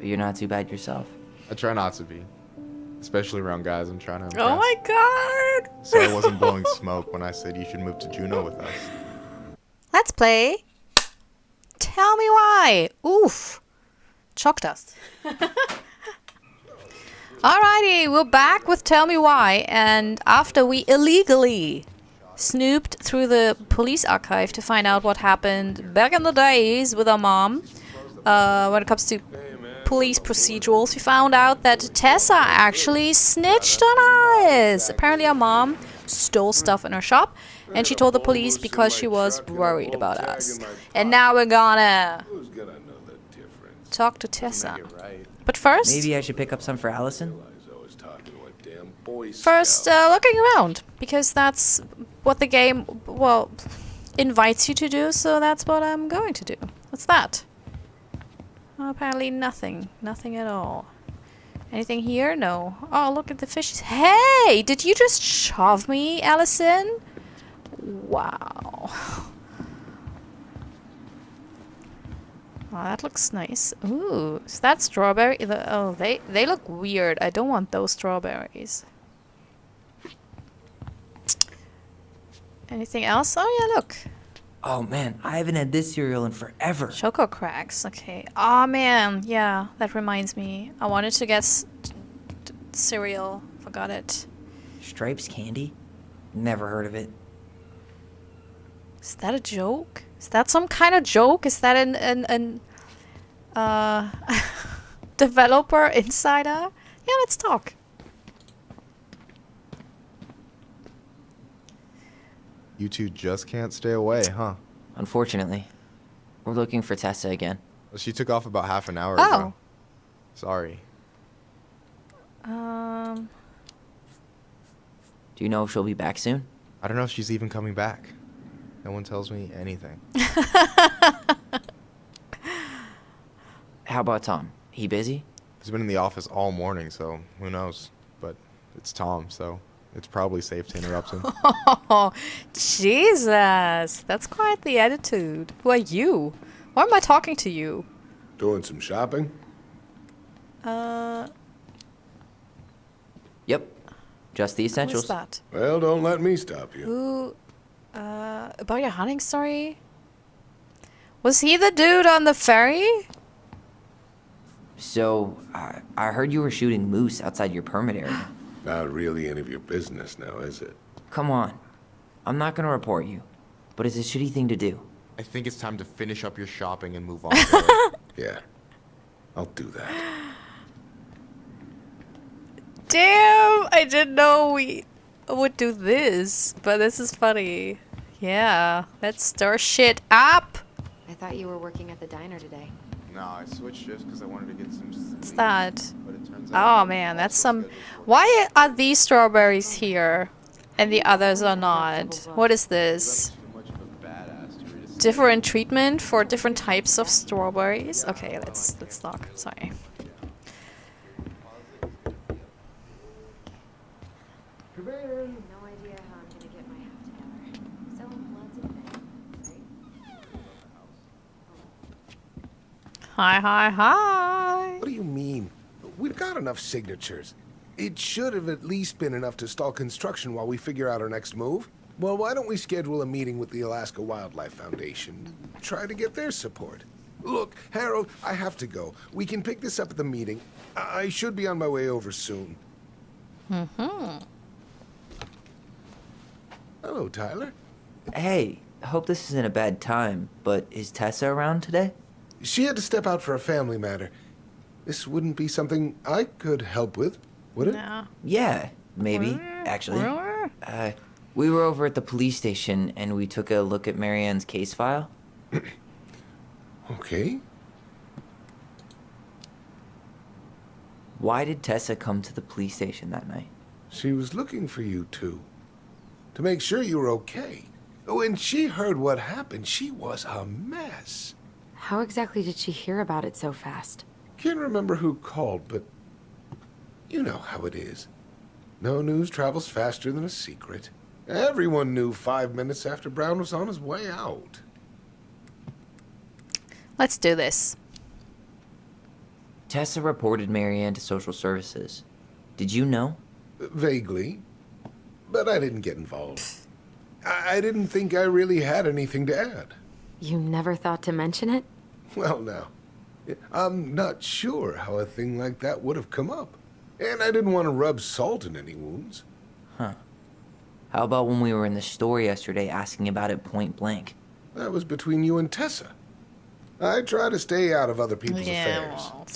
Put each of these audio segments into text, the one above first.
You're not too bad yourself. I try not to be. Especially around guys I'm trying to impress. Oh my god! So I wasn't blowing smoke when I said you should move to Juneau with us. Let's play. Tell me why. Oof. Chalk dust. Alrighty, we're back with Tell Me Why, and after we illegally snooped through the police archive to find out what happened back in the days with our mom, when it comes to police procedurals, we found out that Tessa actually snitched on us. Apparently our mom stole stuff in her shop, and she told the police because she was worried about us. And now we're gonna talk to Tessa. But first... Maybe I should pick up some for Allison? First, looking around, because that's what the game, well, invites you to do, so that's what I'm going to do. What's that? Oh, apparently nothing. Nothing at all. Anything here? No. Oh, look at the fishes. Hey! Did you just shove me, Allison? Wow. Oh, that looks nice. Ooh, is that strawberry? Oh, they look weird. I don't want those strawberries. Anything else? Oh yeah, look. Oh man, I haven't had this cereal in forever. Choco cracks. Okay. Oh man, yeah, that reminds me. I wanted to get cereal. Forgot it. Stripes candy? Never heard of it. Is that a joke? Is that some kind of joke? Is that an developer insider? Yeah, let's talk. You two just can't stay away, huh? Unfortunately. We're looking for Tessa again. Well, she took off about half an hour Oh. ago. Sorry. Do you know if she'll be back soon? I don't know if she's even coming back. No one tells me anything. How about Tom? He busy? He's been in the office all morning, so who knows? But it's Tom, so it's probably safe to interrupt him. Oh, Jesus. That's quite the attitude. Who are you? Why am I talking to you? Doing some shopping? Yep. Just the essentials. Who's that? Well, don't let me stop you. Who, about your hunting story? Was he the dude on the ferry? So, I heard you were shooting moose outside your permit area. Not really any of your business now, is it? Come on. I'm not gonna report you, but it's a shitty thing to do. I think it's time to finish up your shopping and move on. To Yeah, I'll do that. Damn, I didn't know we would do this, but this is funny. Yeah, let's stir shit up. I thought you were working at the diner today. No, I switched shifts because I wanted to get some sleep. What's that? But it turns out Oh man, that's some... Why are these strawberries here and the others are not? What is this? Different treatment for different types of strawberries? Okay, let's talk. Sorry. No idea how I'm gonna get my act together. Selling bloods and right? Hi. What do you mean? We've got enough signatures. It should have at least been enough to stall construction while we figure out our next move. Well, why don't we schedule a meeting with the Alaska Wildlife Foundation? Try to get their support. Look, Harold, I have to go. We can pick this up at the meeting. I should be on my way over soon. Hello, Tyler. Hey, I hope this isn't a bad time, but is Tessa around today? She had to step out for a family matter. This wouldn't be something I could help with, would it? No. Yeah, maybe, actually. We were over at the police station and we took a look at Marianne's case file. Okay. Why did Tessa come to the police station that night? She was looking for you two. To make sure you were okay. When she heard what happened, she was a mess. How exactly did she hear about it so fast? Can't remember who called, but you know how it is. No news travels faster than a secret. Everyone knew 5 minutes after Brown was on his way out. Let's do this. Tessa reported Marianne to social services. Did you know? Vaguely. But I didn't get involved. I didn't think I really had anything to add. You never thought to mention it? Well, now, I'm not sure how a thing like that would have come up. And I didn't want to rub salt in any wounds. Huh. How about when we were in the store yesterday asking about it point blank? That was between you and Tessa. I try to stay out of other people's affairs. Well,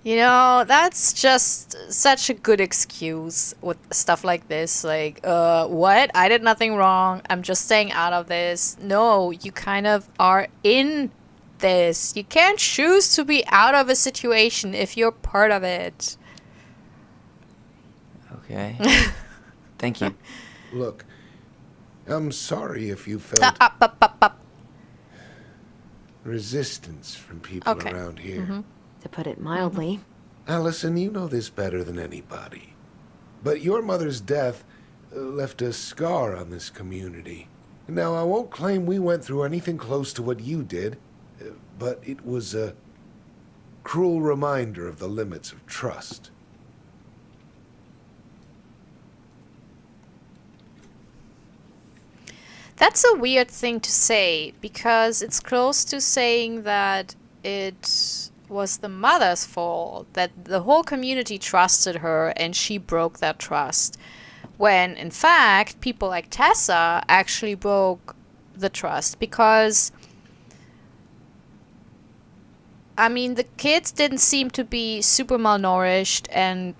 you know, that's just such a good excuse with stuff like this. Like, what? I did nothing wrong. I'm just staying out of this. No, you kind of are in this. You can't choose to be out of a situation if you're part of it. Okay. Thank you. Look, I'm sorry if you felt Up. resistance from people Okay. around here. To put it mildly. Allison, you know this better than anybody. But your mother's death left a scar on this community. Now, I won't claim we went through anything close to what you did, but it was a cruel reminder of the limits of trust. That's a weird thing to say, because it's close to saying that it was the mother's fault, that the whole community trusted her and she broke that trust. When, in fact, people like Tessa actually broke the trust, because, I mean, the kids didn't seem to be super malnourished and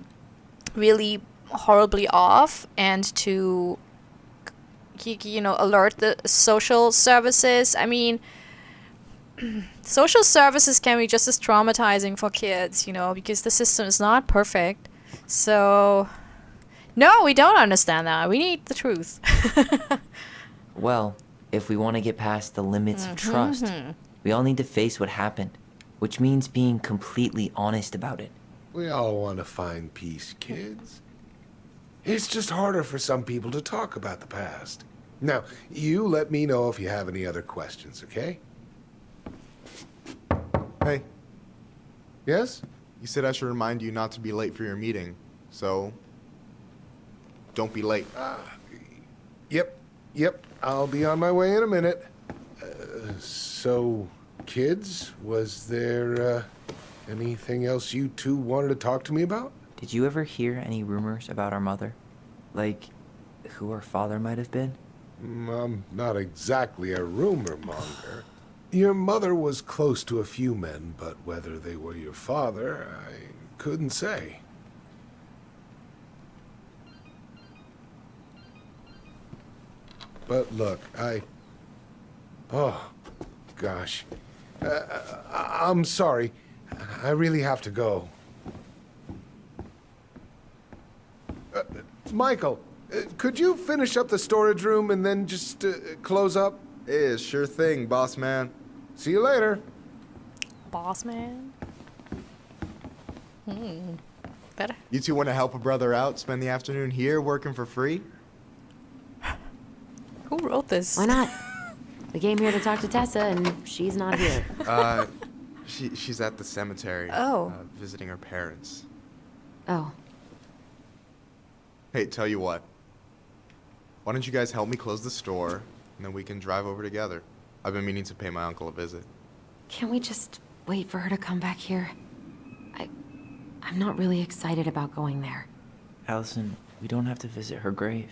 really horribly off, and to you know, alert the social services. I mean, social services can be just as traumatizing for kids, you know, because the system is not perfect. So, no, we don't understand that. We need the truth. Well, if we want to get past the limits of trust, we all need to face what happened, which means being completely honest about it. We all want to find peace, kids. It's just harder for some people to talk about the past. Now, you let me know if you have any other questions, okay? Hey, Yes? you said I should remind you not to be late for your meeting, so don't be late. Yep. I'll be on my way in a minute. So, kids, was there anything else you two wanted to talk to me about? Did you ever hear any rumors about our mother? Like, who our father might have been? I'm not exactly a rumor monger. Your mother was close to a few men, but whether they were your father, I couldn't say. But look, oh, gosh. I'm sorry. I really have to go. Michael, could you finish up the storage room and then just close up? Yeah, sure thing, boss man. See you later. Boss man. Better. You two want to help a brother out, spend the afternoon here working for free? Who wrote this? Why not? We came here to talk to Tessa, and she's not here. She's at the cemetery. Oh. Visiting her parents. Oh, Hey, tell you what. Why don't you guys help me close the store, and then we can drive over together? I've been meaning to pay my uncle a visit. can't we just wait for her to come back here? I'm not really excited about going there. Allison, we don't have to visit her grave.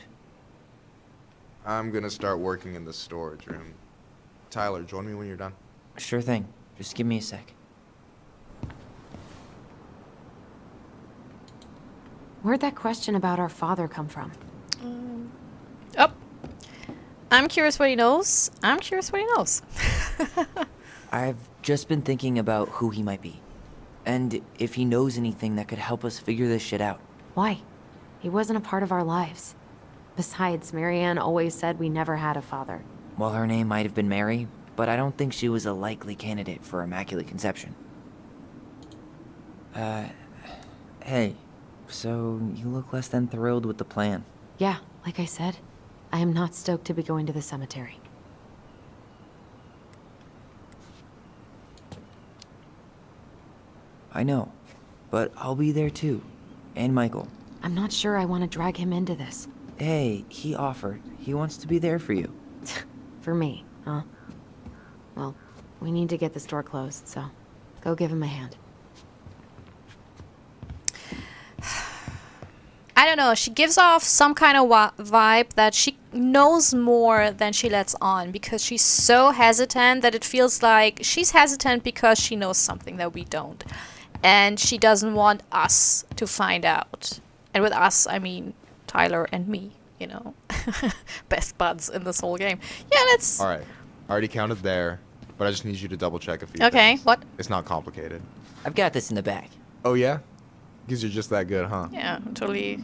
I'm gonna start working in the storage room. Tyler, join me when you're done. Sure thing. Just give me a sec. Where'd that question about our father come from? Oh. I'm curious what he knows. I've just been thinking about who he might be. And if he knows anything that could help us figure this shit out. Why? He wasn't a part of our lives. Besides, Marianne always said we never had a father. Well, her name might have been Mary, but I don't think she was a likely candidate for Immaculate Conception. Hey, so you look less than thrilled with the plan. Yeah, like I said, I am not stoked to be going to the cemetery. I know. But I'll be there too. And Michael. I'm not sure I want to drag him into this. Hey, he offered. He wants to be there for you. For me, huh? Well, we need to get the store closed, so go give him a hand. I don't know, she gives off some kind of vibe that she knows more than she lets on, because she's so hesitant that it feels like she's hesitant because she knows something that we don't. And she doesn't want us to find out. And with us, I mean Tyler and me, you know. Best buds in this whole game. Yeah, let's... Alright, I already counted there, but I just need you to double check a few Okay, things. what? It's not complicated. I've got this in the back. Oh yeah? Because you're just that good, huh? Yeah, totally.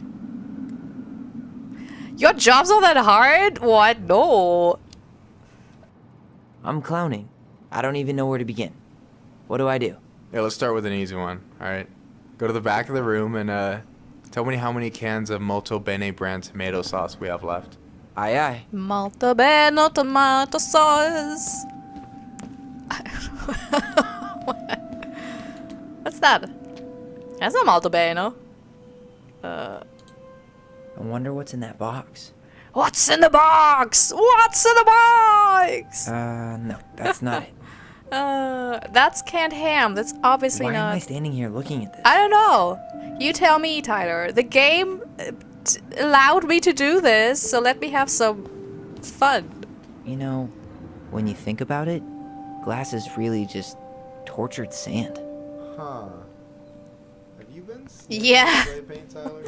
Your job's not that hard? What? No. I'm clowning. I don't even know where to begin. What do I do? Yeah, let's start with an easy one, alright? Go to the back of the room and tell me how many cans of Molto Bene brand tomato sauce we have left. Aye aye. Molto bene tomato sauce. What's that? That's not molto bene. I wonder what's in that box. What's in the box? What's in the box? No, that's not it. That's canned ham. That's obviously Why am I not. standing here looking at this? I don't know. You tell me, Tyler. The game allowed me to do this, so let me have some fun. You know, when you think about it, glass is really just tortured sand. Huh. Have you been Yeah. spray paint, Tyler?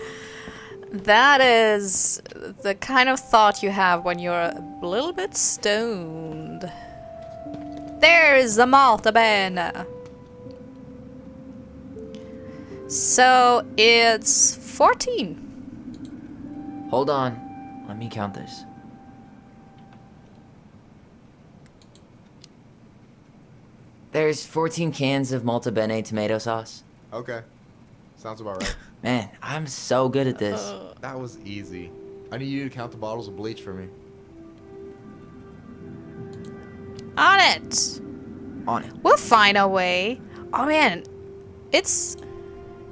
That is the kind of thought you have when you're a little bit stoned. There's the Malta Bene. So it's 14. Hold on. Let me count this. There's 14 cans of Malta Bene tomato sauce. Okay. Sounds about right. Man, I'm so good at this. That was easy. I need you to count the bottles of bleach for me. On it. On it. We'll find a way. Oh man, it's.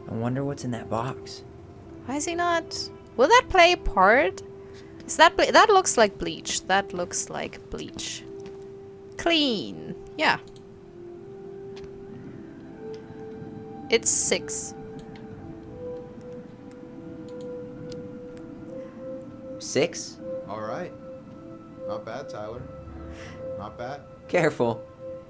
I wonder what's in that box. Why is he not? Will that play a part? Is that that looks like bleach? That looks like bleach. Clean. Yeah. It's 6. 6? Alright. Not bad, Tyler. Not bad. Careful.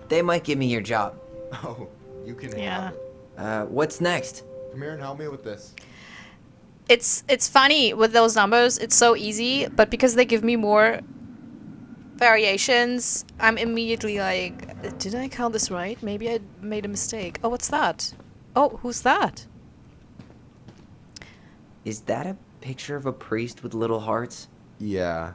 They might give me your job. Oh, you can Yeah. have it. What's next? Come here and help me with this. It's funny with those numbers. It's so easy, but because they give me more variations, I'm immediately like, did I count this right? Maybe I made a mistake. Oh, what's that? Oh, who's that? Is that a picture of a priest with little hearts? Yeah.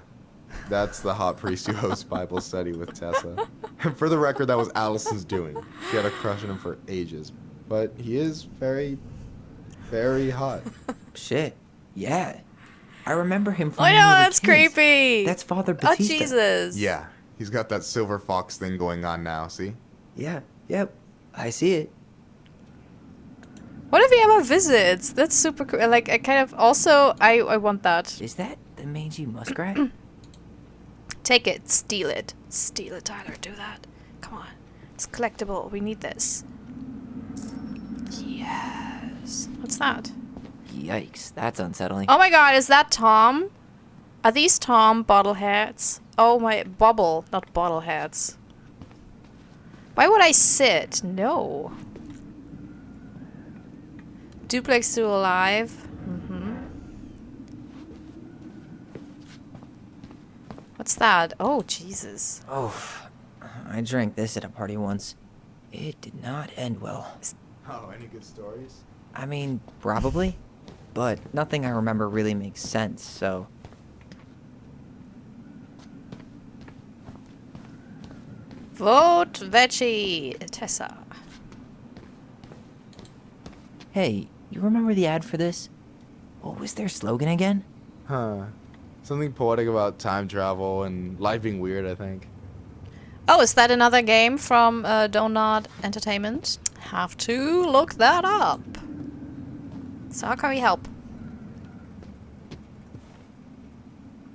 That's the hot priest who hosts Bible study with Tessa. And for the record, that was Allison's doing. She had a crush on him for ages. But he is very, very hot. Shit. Yeah. I remember him from Oh when no, we were that's kids. creepy. That's Father Oh Batista. Jesus. Yeah. He's got that silver fox thing going on now, see? Yeah. Yep. I see it. What if he ever visits? That's super cool. Like, I kind of also, I want that. Is that the mangy muskrat? Take it, steal it. Steal it, Tyler, do that. Come on. It's collectible. We need this. Yes. What's that? Yikes. That's unsettling. Oh my god, is that Tom? Are these Tom bottle hats? Oh my, bubble, not bottle hats. Why would I sit? No. Duplex still alive. What's that? Oh, Jesus. Oh, I drank this at a party once. It did not end well. Oh, any good stories? I mean, probably. But nothing I remember really makes sense, so... Vote Vecci. Tessa. Hey, you remember the ad for this? What was their slogan again? Huh. Something poetic about time travel and life being weird, I think. Oh, is that another game from Dontnod Entertainment? Have to look that up. So how can we help?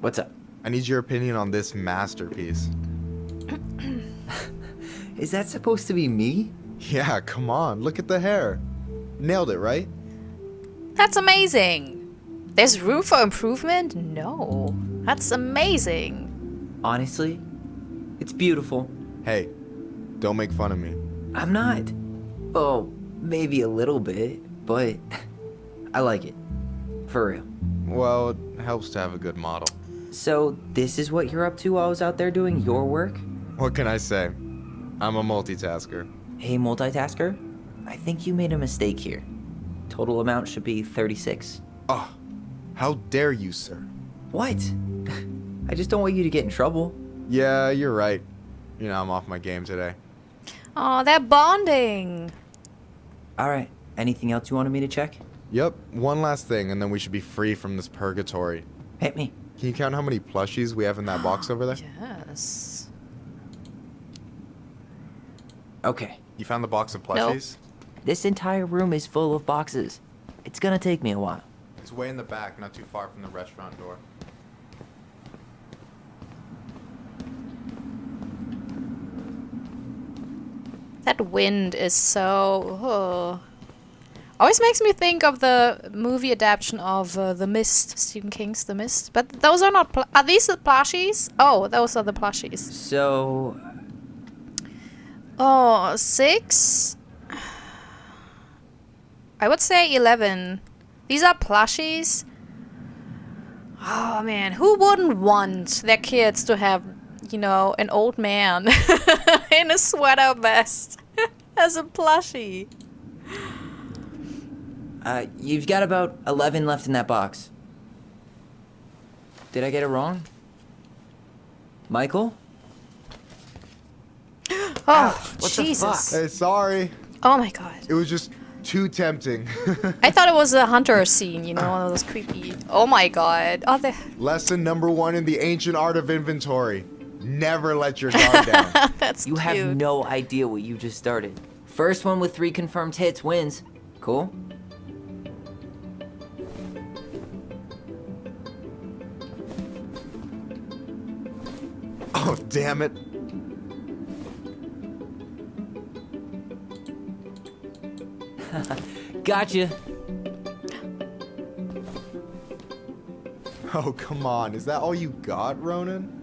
What's up? I need your opinion on this masterpiece. Is that supposed to be me? Yeah, come on, look at the hair. Nailed it, right? That's amazing. There's room for improvement? No. That's amazing. Honestly, it's beautiful. Hey, don't make fun of me. I'm not. Oh, maybe a little bit, but I like it. For real. Well, it helps to have a good model. So, this is what you're up to while I was out there doing your work? What can I say? I'm a multitasker. Hey, multitasker. I think you made a mistake here. Total amount should be 36. Oh, how dare you, sir? What? I just don't want you to get in trouble. Yeah, you're right. You know, I'm off my game today. Oh, they're bonding. Alright, anything else you wanted me to check? Yep, one last thing, and then we should be free from this purgatory. Hit me. Can you count how many plushies we have in that box over there? Yes. You Okay, found the box of plushies? this entire room is full of boxes. It's gonna take me a while. It's way in the back, not too far from the restaurant door. That wind is so... Oh. Always makes me think of the movie adaptation of The Mist, Stephen King's The Mist. But those are not... Are these the plushies? Oh, those are the plushies. So, Oh, 6? I would say 11. These are plushies. Oh man, who wouldn't want their kids to have, you know, an old man in a sweater vest as a plushie? you've got about 11 left in that box. Did I get it wrong? Michael? Oh, what the Jesus. Hey, sorry. Oh my god. It was just too tempting. I thought it was a hunter scene, you know, one of those creepy... Oh my god. Oh, they... Lesson number 1 in the ancient art of inventory. Never let your guard down. That's You cute. have no idea what you just started. First one with 3 confirmed hits wins. Cool? Oh, damn it. Gotcha. Oh, come on. Is that all you got, Ronan?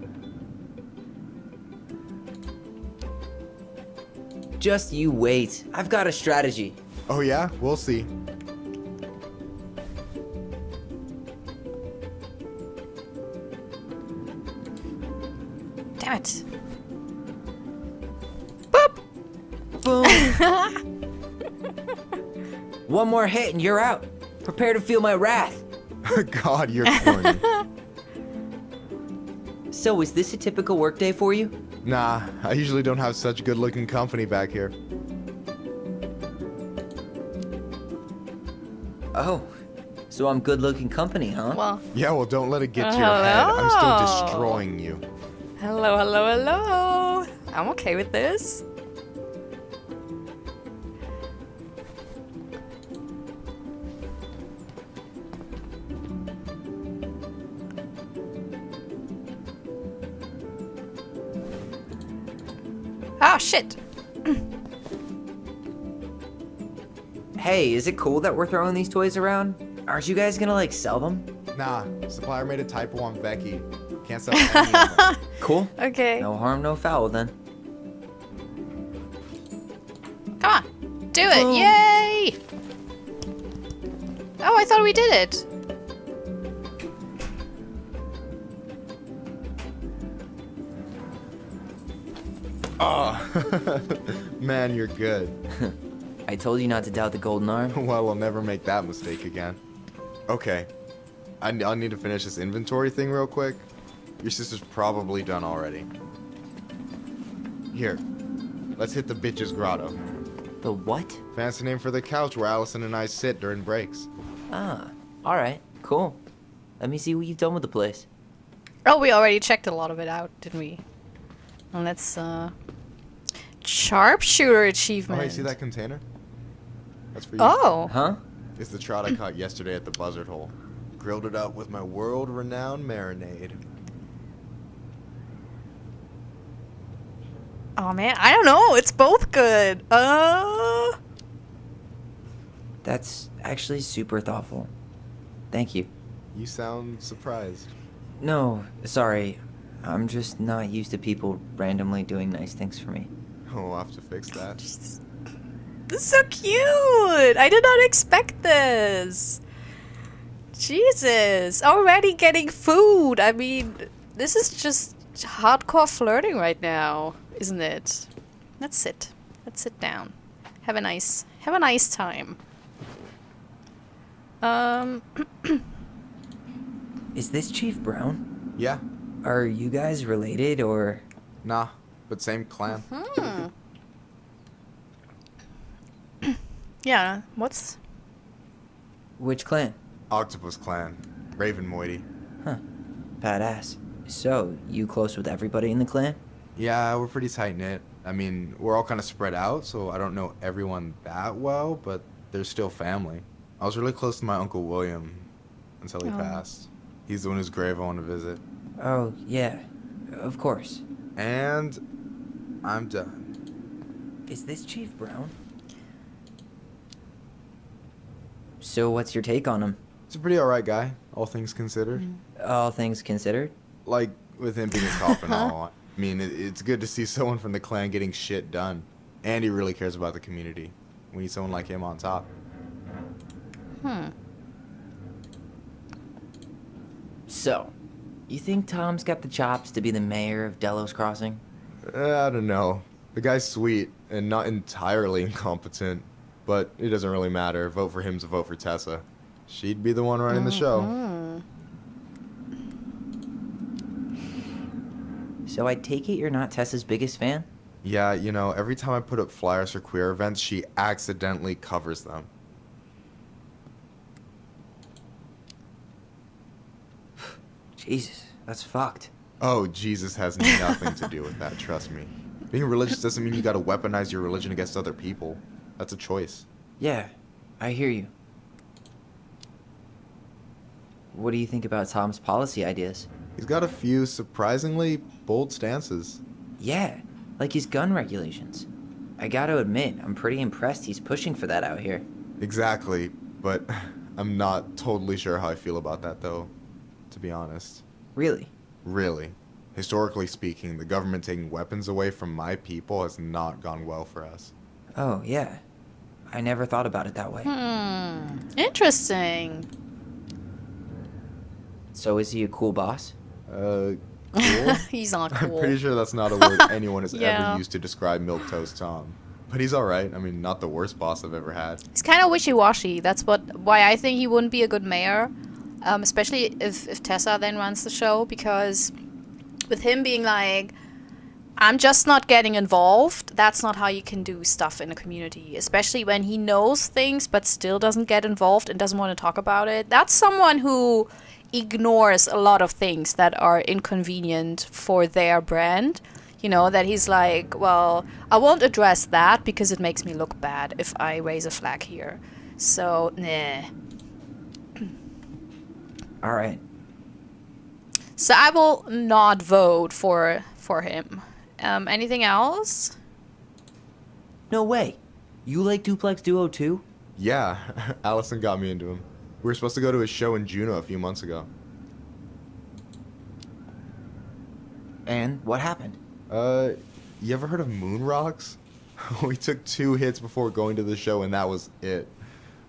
Just you wait. I've got a strategy. Oh, yeah? We'll see. Damn it. Boop! Boom. One more hit and you're out. Prepare to feel my wrath. God, you're corny. So, is this a typical workday for you? Nah, I usually don't have such good-looking company back here. Oh, So I'm good-looking company, huh? well, Yeah, well, don't let it get to your head. I'm still Hello. destroying you. hello, hello, hello. I'm okay with this. Oh, shit. Hey, is it cool that we're throwing these toys around? Aren't you guys gonna, like, sell them? Nah, supplier made a typo on Vecchi. Can't sell any of them. Cool. Okay. No harm, no foul, then. Come on. Do it. Yay! Oh, I thought we did it. Oh, man, you're good. I told you not to doubt the golden arm. Well, I'll never make that mistake again. Okay, I'll need to finish this inventory thing real quick. Your sister's probably done already. Here, let's hit the bitch's grotto. The what? Fancy name for the couch where Allison and I sit during breaks. Ah, alright, cool. Let me see what you've done with the place. Oh, we already checked a lot of it out, didn't we? And let's, sharpshooter Oh, achievement. hey, see that container? That's for you. Oh. Huh? It's the trout I caught yesterday at the buzzard hole. Grilled it up with my world-renowned marinade. Oh man, I don't know. It's both good. That's actually super thoughtful. Thank you. You sound surprised. No, sorry. I'm just not used to people randomly doing nice things for me. We'll have to fix that. This is so cute. I did not expect this. Jesus, already getting food. I mean, this is just hardcore flirting right now, isn't it? Let's sit. Let's sit down. Have a nice time. Is this Chief Brown? Yeah? Are you guys related or? Nah, but same clan. Yeah, what's... Which clan? Octopus clan. Raven Moiety. Huh. Badass. So, you close with everybody in the clan? Yeah, we're pretty tight-knit. I mean, we're all kind of spread out, so I don't know everyone that well, but they're still family. I was really close to my Uncle William until he passed. He's the one whose grave I want to visit. Oh, yeah. Of course. And I'm done. Is this Chief Brown? So what's your take on him? He's a pretty alright guy, all things considered. All things considered? Like, with him being a cop and all. I mean, it's good to see someone from the clan getting shit done. And he really cares about the community. We need someone like him on top. So, you think Tom's got the chops to be the mayor of Delos Crossing? I don't know. The guy's sweet and not entirely incompetent. But it doesn't really matter. Vote for him's a vote for Tessa. She'd be the one running the show. So I take it you're not Tessa's biggest fan? Yeah, you know, every time I put up flyers for queer events, she accidentally covers them. Jesus, that's fucked. Oh, Jesus has nothing to do with that, trust me. Being religious doesn't mean you gotta weaponize your religion against other people. That's a choice. Yeah, I hear you. What do you think about Tom's policy ideas? He's got a few surprisingly bold stances. Yeah, like his gun regulations. I gotta admit, I'm pretty impressed he's pushing for that out here. Exactly, but I'm not totally sure how I feel about that, though, to be honest. Really? Really. Historically speaking, the government taking weapons away from my people has not gone well for us. Oh, yeah. I never thought about it that way. Interesting. So is he a cool boss? Cool? He's not I'm cool. pretty sure that's not a word anyone has Yeah. ever used to describe Milquetoast Tom. But he's alright. I mean, not the worst boss I've ever had. He's kind of wishy-washy. That's why I think he wouldn't be a good mayor, especially if Tessa then runs the show, because with him being like, I'm just not getting involved, that's not how you can do stuff in a community, especially when he knows things but still doesn't get involved and doesn't want to talk about it. That's someone who ignores a lot of things that are inconvenient for their brand. You know, that he's like, well, I won't address that because it makes me look bad if I raise a flag here. So, nah. All right. So I will not vote for him. Anything else? No way. You like Duplex Duo too? Yeah, Allison got me into him. We were supposed to go to his show in Juneau a few months ago. And what happened? You ever heard of moon rocks? We took 2 hits before going to the show and that was it.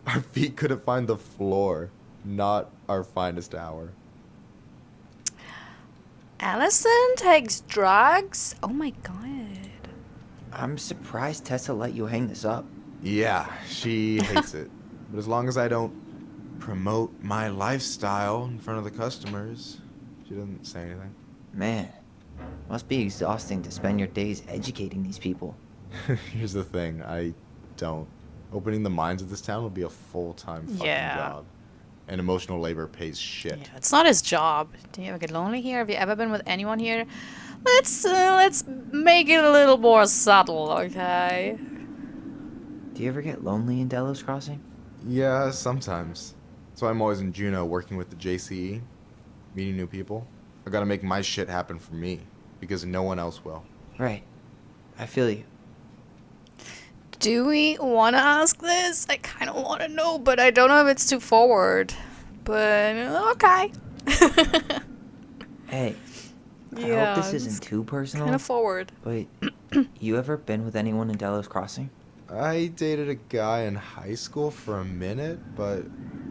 Our feet couldn't find the floor. Not our finest hour. Allison takes drugs? Oh my god. I'm surprised Tessa let you hang this up. Yeah, she hates it. But as long as I don't promote my lifestyle in front of the customers, she doesn't say anything. Man, must be exhausting to spend your days educating these people. Here's the thing, I don't. Opening the mines of this town will be a full-time fucking job. And emotional labor pays shit. Yeah, it's not his job. Do you ever get lonely here? Have you ever been with anyone here? Let's make it a little more subtle, okay? Do you ever get lonely in Delos Crossing? Yeah, sometimes. So I'm always in Juneau working with the JCE, meeting new people. I gotta make my shit happen for me, because no one else will. Right. I feel you. Do we want to ask this? I kind of want to know, but I don't know if it's too forward. But, okay. Hey, I Yeah, hope this it's isn't too personal, kind of forward. but you ever been with anyone in Delos Crossing? I dated a guy in high school for a minute, but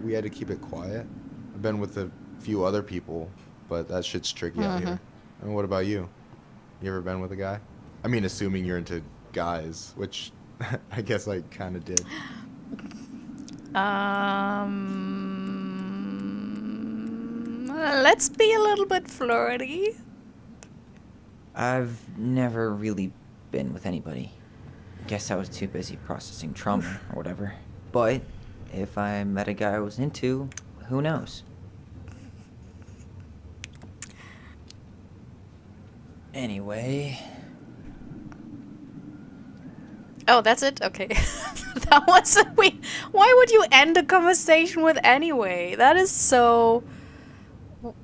we had to keep it quiet. I've been with a few other people, but that shit's tricky out here. And what about you? You ever been with a guy? I mean, assuming you're into guys, which I guess I kind of did. Let's be a little bit flirty. I've never really been with anybody. Guess I was too busy processing trauma or whatever. But if I met a guy I was into, who knows? Anyway, Oh, that's it? Okay. That wasn't we. Why would you end a conversation with anyway? That is so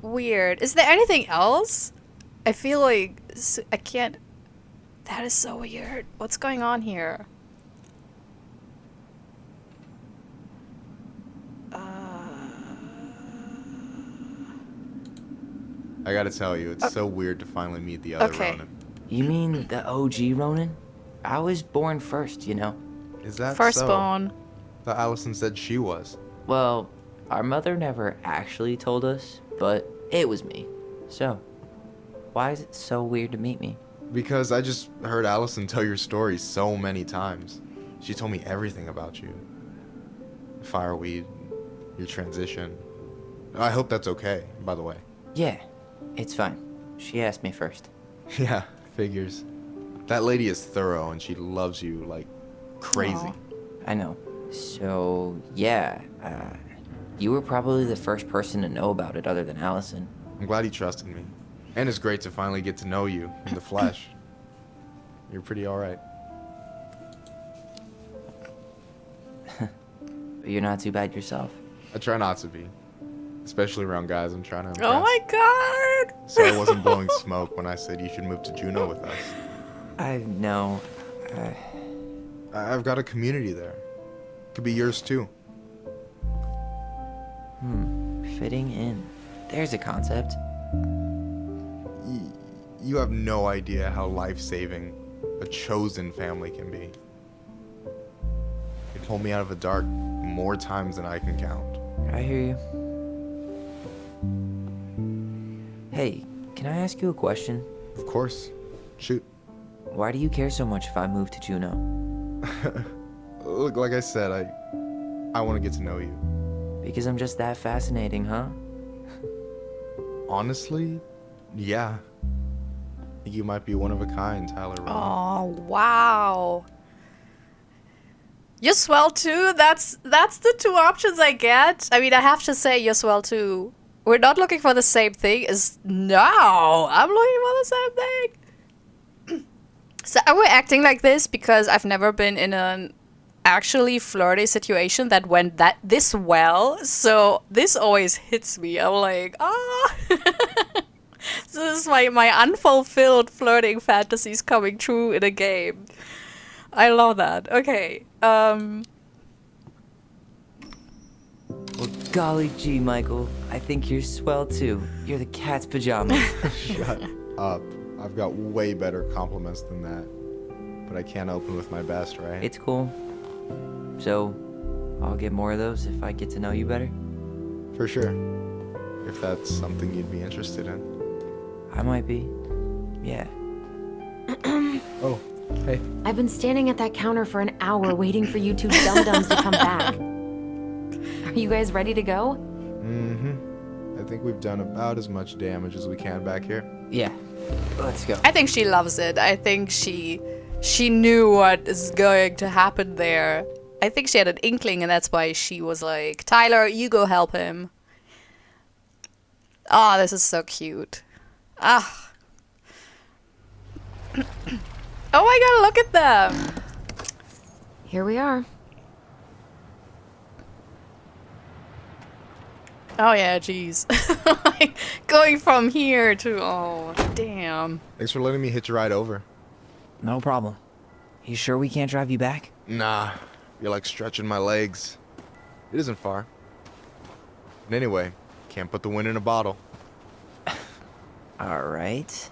weird. Is there anything else? I feel like I can't. That is so weird. What's going on here? I gotta tell you, it's so weird to finally meet the other Okay. Ronan. you mean the OG Ronan? I was born first, you know? Is that Firstborn. so? Thought Allison said she was. Well, our mother never actually told us, but it was me. So, why is it so weird to meet me? Because I just heard Allison tell your story so many times. She told me everything about you. Fireweed, your transition. I hope that's okay, by the way. Yeah, it's fine. She asked me first. Yeah, figures. That lady is thorough and she loves you like crazy. Aw. I know. So, yeah, you were probably the first person to know about it other than Allison. I'm glad he trusted me. And it's great to finally get to know you in the flesh. You're pretty alright. But you're not too bad yourself. I try not to be. Especially around guys I'm trying to impress. Oh my god! So I wasn't blowing smoke when I said you should move to Juneau with us. I know. I've got a community there. Could be yours too. Fitting in. There's a concept. You have no idea how life-saving a chosen family can be. It pulled me out of the dark more times than I can count. I hear you. Hey, can I ask you a question? Of course. Shoot. Why do you care so much if I move to Juneau? Look, like I said, I want to get to know you. Because I'm just that fascinating, huh? Honestly, yeah. I think you might be one of a kind, Tyler. Ronan. Oh wow! You're swell too. That's the two options I get. I mean, I have to say you're swell too. We're not looking for the same thing. No, I'm looking for the same thing. So we're acting like this because I've never been in an actually flirty situation that went this well. So this always hits me. I'm like, ah. So this is my unfulfilled flirting fantasies coming true in a game. I love that. Okay. Well, golly gee, Michael. I think you're swell too. You're the cat's pajamas. Shut up. I've got way better compliments than that. But I can't open with my best, right? It's cool. So, I'll get more of those if I get to know you better. For sure. If that's something you'd be interested in. I might be. Yeah. Oh, hey. I've been standing at that counter for an hour waiting for you two dum-dums to come back. Are you guys ready to go? Mm-hmm. I think we've done about as much damage as we can back here. Yeah. Let's go. I think she loves it. I think she knew what is going to happen there. I think she had an inkling, and that's why she was like, Tyler, you go help him. Oh, this is so cute. Ah. Oh my god, look at them. Here we are. Oh yeah, jeez. Like, going from here to... Oh, damn. Thanks for letting me hitch a ride over. No problem. You sure we can't drive you back? Nah, you're like stretching my legs. It isn't far. And anyway, can't put the wind in a bottle. All right.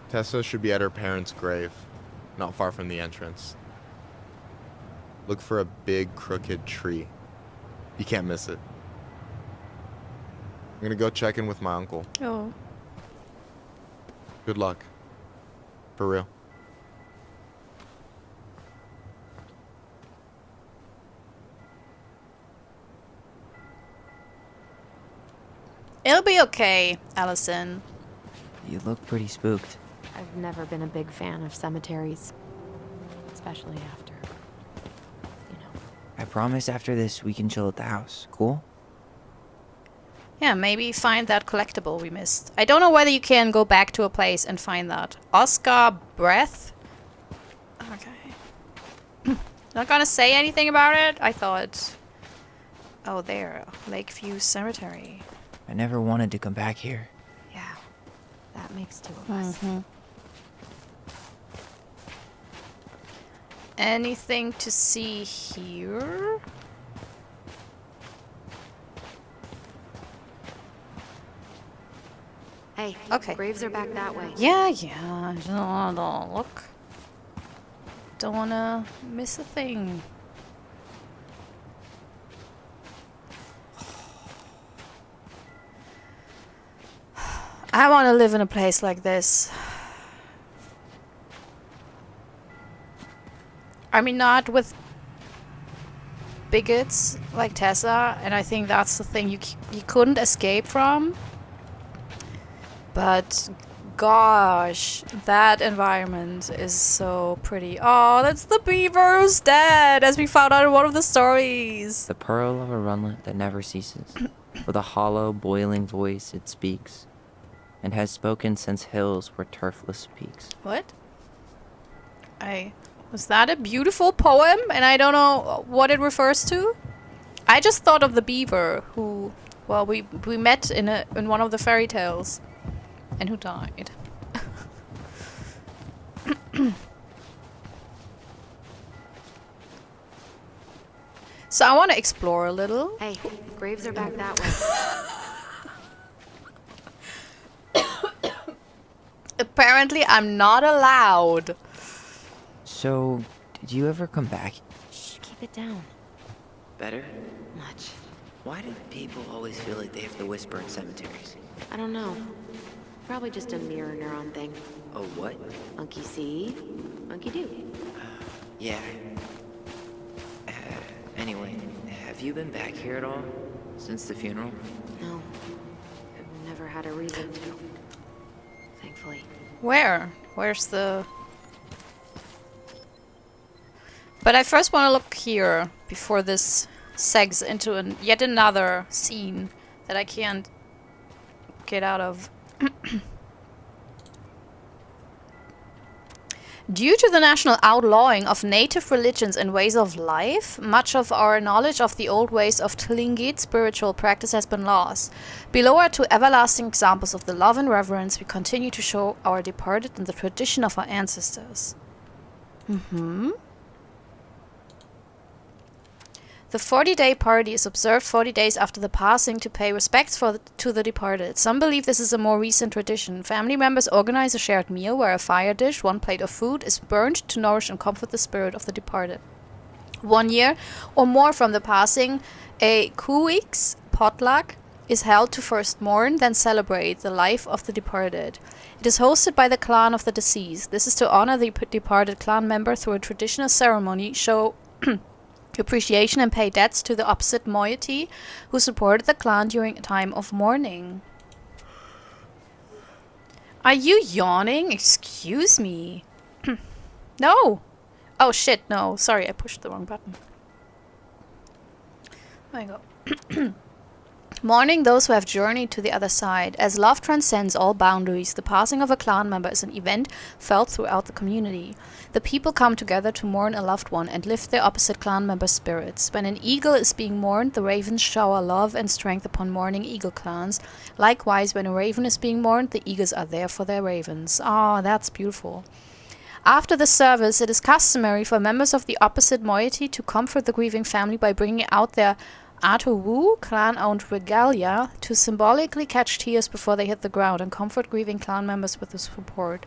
Tessa should be at her parents' grave, not far from the entrance. Look for a big crooked tree. You can't miss it. I'm gonna go check in with my uncle. Oh. Good luck. For real. It'll be okay, Allison. You look pretty spooked. I've never been a big fan of cemeteries. Especially after, you know. I promise after this we can chill at the house. Cool? Yeah, maybe find that collectible we missed. I don't know whether you can go back to a place and find that. Oscar Breath? Okay. Not gonna say anything about it? I thought... Oh, there. Lakeview Cemetery. I never wanted to come back here. Yeah, that makes two of us. Anything to see here? Hey, Okay. graves are back that way. Yeah. I don't look. Don't wanna miss a thing. I wanna live in a place like this. I mean, not with bigots like Tessa, and I think that's the thing you couldn't escape from. But gosh, that environment is so pretty. Oh, that's the beaver who's dead, as we found out in one of the stories. The pearl of a runlet that never ceases. With a hollow, boiling voice it speaks, and has spoken since hills were turfless peaks. What? Was that a beautiful poem? And I don't know what it refers to. I just thought of the beaver who, well, we met in one of the fairy tales, and who died. So I want to explore a little. Hey, graves are back that way. Apparently, I'm not allowed. So, did you ever come back? Shh, keep it down. Better? Much. Why do people always feel like they have to whisper in cemeteries? I don't know. Probably just a mirror neuron thing. Oh, what? Monkey see, monkey do. Yeah. Anyway, have you been back here at all? Since the funeral? No, I've never had a reason to. Thankfully. Where? Where's the... But I first want to look here before this segs into yet another scene that I can't get out of. Due to the national outlawing of native religions and ways of life, much of our knowledge of the old ways of Tlingit spiritual practice has been lost. Below are two everlasting examples of the love and reverence we continue to show our departed in the tradition of our ancestors. The 40-day party is observed 40 days after the passing to pay respects to the departed. Some believe this is a more recent tradition. Family members organize a shared meal where a fire dish, one plate of food, is burned to nourish and comfort the spirit of the departed. 1 year or more from the passing, a kuix potluck is held to first mourn, then celebrate the life of the departed. It is hosted by the clan of the deceased. This is to honor the departed clan member through a traditional ceremony, show appreciation and pay debts to the opposite moiety who supported the clan during a time of mourning. Are you yawning? Excuse me. No. Oh shit, no. Sorry, I pushed the wrong button. There you go. Mourning those who have journeyed to the other side. As love transcends all boundaries, the passing of a clan member is an event felt throughout the community. The people come together to mourn a loved one and lift their opposite clan member's spirits. When an eagle is being mourned, the ravens shower love and strength upon mourning eagle clans. Likewise, when a raven is being mourned, the eagles are there for their ravens. Oh, that's beautiful. After the service, it is customary for members of the opposite moiety to comfort the grieving family by bringing out their Wu, clan-owned regalia, to symbolically catch tears before they hit the ground and comfort grieving clan members with the support.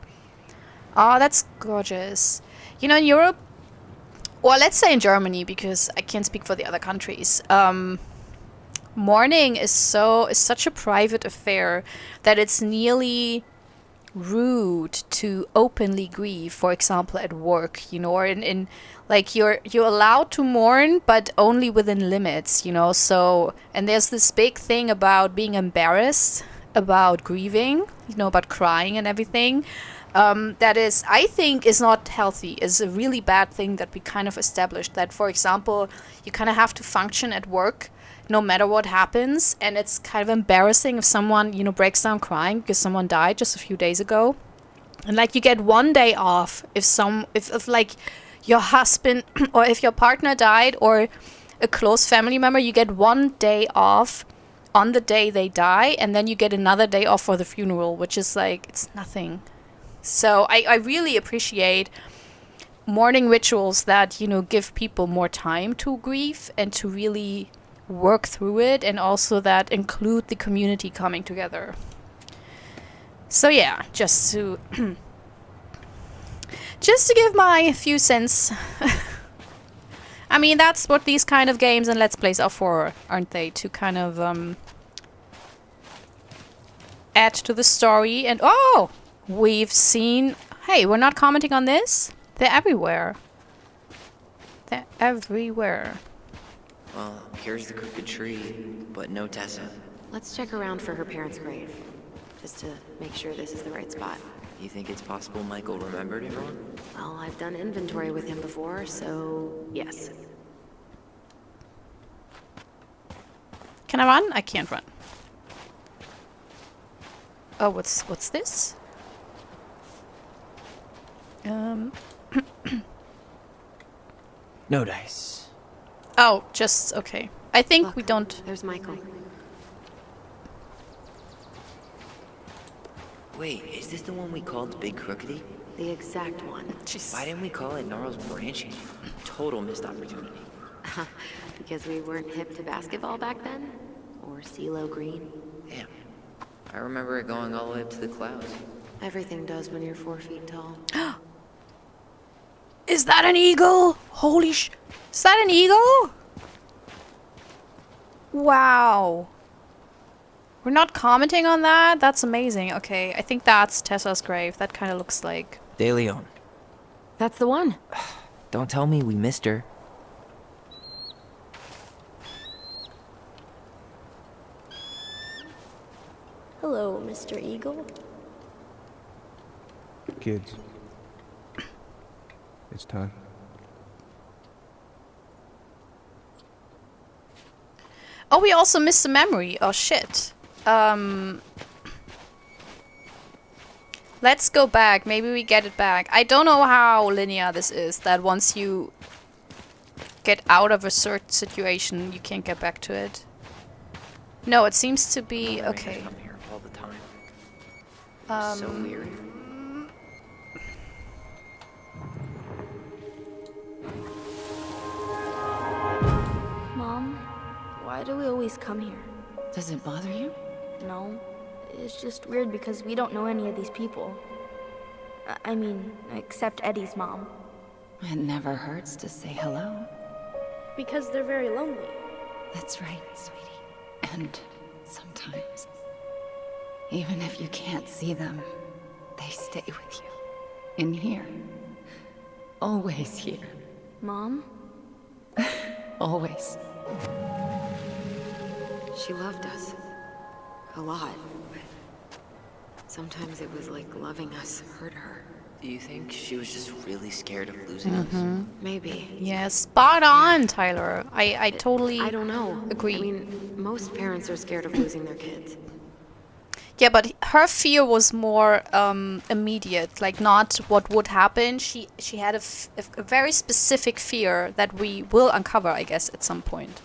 Oh, that's gorgeous. You know, in Europe, or let's say in Germany, because I can't speak for the other countries, mourning is such a private affair that it's nearly rude to openly grieve, for example at work, you know, or in like you're allowed to mourn but only within limits, you know. So, and there's this big thing about being embarrassed about grieving, you know, about crying and everything, that is, I think, is not healthy, is a really bad thing that we kind of established, that for example you kind of have to function at work no matter what happens, and it's kind of embarrassing if someone, you know, breaks down crying because someone died just a few days ago. And like you get one day off if like your husband or if your partner died or a close family member, you get one day off on the day they die, and then you get another day off for the funeral, which is like, it's nothing. So I really appreciate mourning rituals that, you know, give people more time to grieve and to really work through it, and also that include the community coming together. So yeah, just to give my few cents. I mean, that's what these kind of games and Let's Plays are for, aren't they? To kind of add to the story. And oh, we've seen... Hey, we're not commenting on this? They're everywhere. They're everywhere. Well, here's the crooked tree, but no Tessa. Let's check around for her parents' grave, just to make sure this is the right spot. You think it's possible Michael remembered everyone? Well, I've done inventory with him before, so yes. Can I run? I can't run. Oh, what's this? No dice. Oh, just okay. I think Look, we don't... There's Michael. Wait, is this the one we called Big Crookedy? The exact one. Jeez. Why didn't we call it Gnarls Branching? Total missed opportunity. Because we weren't hip to basketball back then? Or CeeLo Green? Damn. I remember it going all the way up to the clouds. Everything does when you're 4 feet tall. Is that an eagle? Holy sh... Is that an eagle? Wow. We're not commenting on that? That's amazing. Okay, I think that's Tessa's grave. That kind of looks like... De Leon. That's the one. Don't tell me we missed her. Hello, Mr. Eagle. Kids. It's time. Oh, we also missed the memory. Oh, shit. Let's go back. Maybe we get it back. I don't know how linear this is, that once you get out of a certain situation, you can't get back to it. No, it seems to be... Okay. Come here all the time. So weird. Mom, why do we always come here? Does it bother you? No, it's just weird because we don't know any of these people. I mean, except Eddie's mom. It never hurts to say hello. Because they're very lonely. That's right, sweetie. And sometimes, even if you can't see them, they stay with you. In here. Always here. Mom? Always. She loved us. A lot. But sometimes it was like loving us hurt her. Do you think she was just really scared of losing us? Maybe. Yeah, spot on, Tyler. I totally I don't know. agree. I mean, most parents are scared of losing their kids. Yeah, but her fear was more immediate, like not what would happen. She had a very specific fear that we will uncover, I guess, at some point.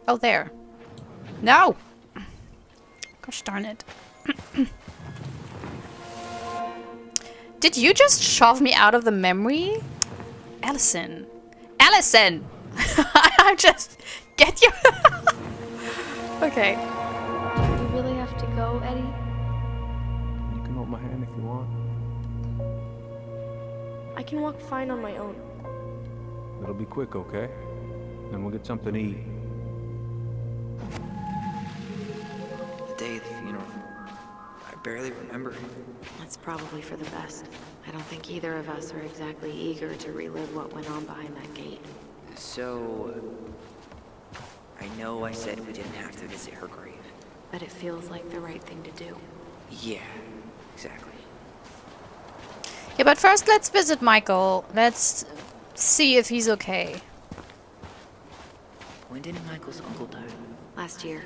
Oh, there. No! Gosh darn it. Did you just shove me out of the memory? Allison. Allison! I just... Get you... Okay. Do you really have to go, Eddie? You can hold my hand if you want. I can walk fine on my own. It'll be quick, okay? Then we'll get something to eat. The day of the funeral. I barely remember. That's probably for the best. I don't think either of us are exactly eager to relive what went on behind that gate. So... I know I said we didn't have to visit her grave. But it feels like the right thing to do. Yeah, exactly. Yeah, but first let's visit Michael. Let's see if he's okay. When did Michael's uncle die? Last year,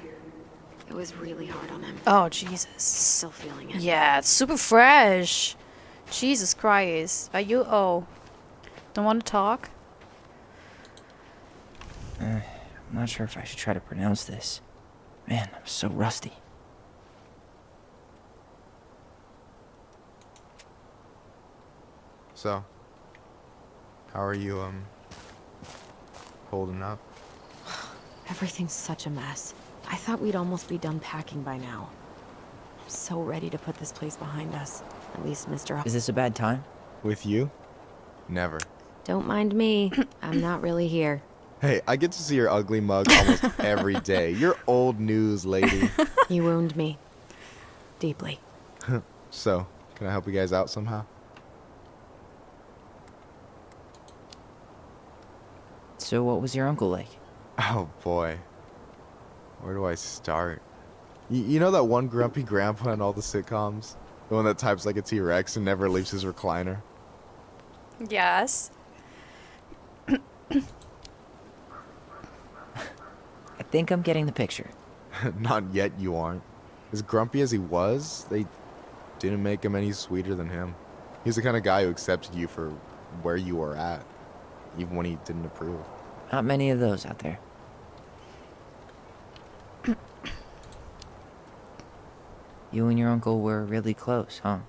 it was really hard on him. Oh, Jesus. Still feeling it. Yeah, it's super fresh. Jesus Christ. Are you... Oh. Don't want to talk? I'm not sure if I should try to pronounce this. Man, I'm so rusty. So, how are you, holding up? Everything's such a mess. I thought we'd almost be done packing by now. I'm so ready to put this place behind us. At least Mr. Is this a bad time? With you? Never. Don't mind me. I'm not really here. Hey, I get to see your ugly mug almost every day. You're old news, lady. You wound me. Deeply. So, can I help you guys out somehow? So what was your uncle like? Oh boy. Where do I start? You know that one grumpy grandpa in all the sitcoms? The one that types like a T-Rex and never leaves his recliner? Yes. I think I'm getting the picture. Not yet, you aren't. As grumpy as he was, they didn't make him any sweeter than him. He's the kind of guy who accepted you for where you were at, even when he didn't approve. Not many of those out there. You and your uncle were really close, huh?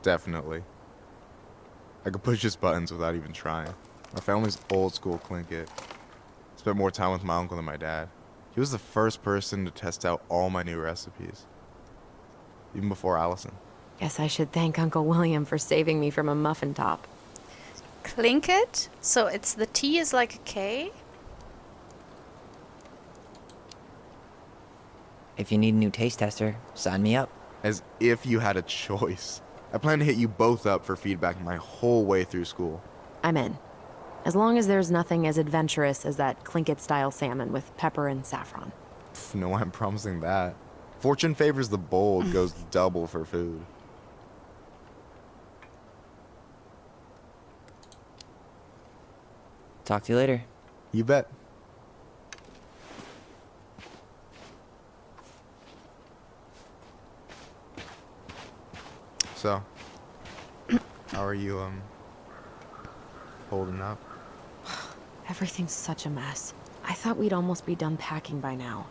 Definitely. I could push his buttons without even trying. My family's old school Clinkit. Spent more time with my uncle than my dad. He was the first person to test out all my new recipes. Even before Allison. Guess I should thank Uncle William for saving me from a muffin top. Clinket? So it's the T is like a K? If you need a new taste tester, sign me up. As if you had a choice. I plan to hit you both up for feedback my whole way through school. I'm in. As long as there's nothing as adventurous as that Clinket-style salmon with pepper and saffron. Pff, no, I'm promising that. Fortune favors the bold, goes double for food. Talk to you later. You bet. So, how are you, holding up? Everything's such a mess. I thought we'd almost be done packing by now.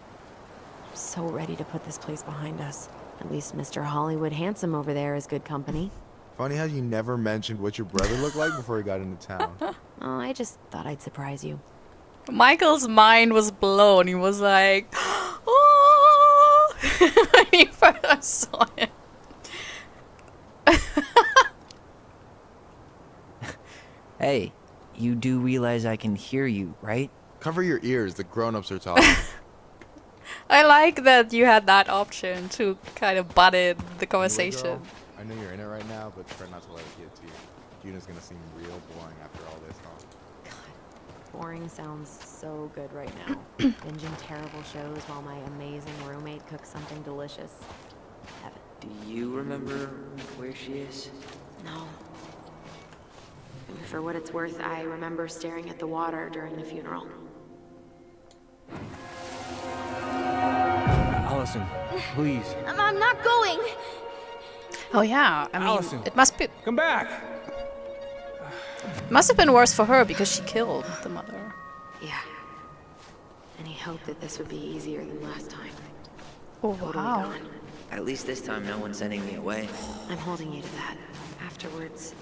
I'm so ready to put this place behind us. At least Mr. Hollywood Handsome over there is good company. Funny how you never mentioned what your brother looked like before he got into town. Oh, I just thought I'd surprise you. Michael's mind was blown. He was like, oh, when he first saw him. Hey, you do realize I can hear you, right? Cover your ears, the grown-ups are talking. I like that you had that option to kind of butt in the Anyway, conversation. girl, I know you're in it right now, but try not to let it get to you. Juna's gonna seem real boring after all this, huh? Boring sounds so good right now. Binging terrible shows while my amazing roommate cooks something delicious. Heaven. Do you remember where she is? No. For what it's worth, I remember staring at the water during the funeral. Allison, please. I'm not going. Oh yeah, I mean, Allison. it must Come back! have been worse for her because she killed the mother. Yeah. And he hoped that this would be easier than last time. Oh Totally wow. gone. At least this time no one's sending me away. I'm holding you to that. Afterwards,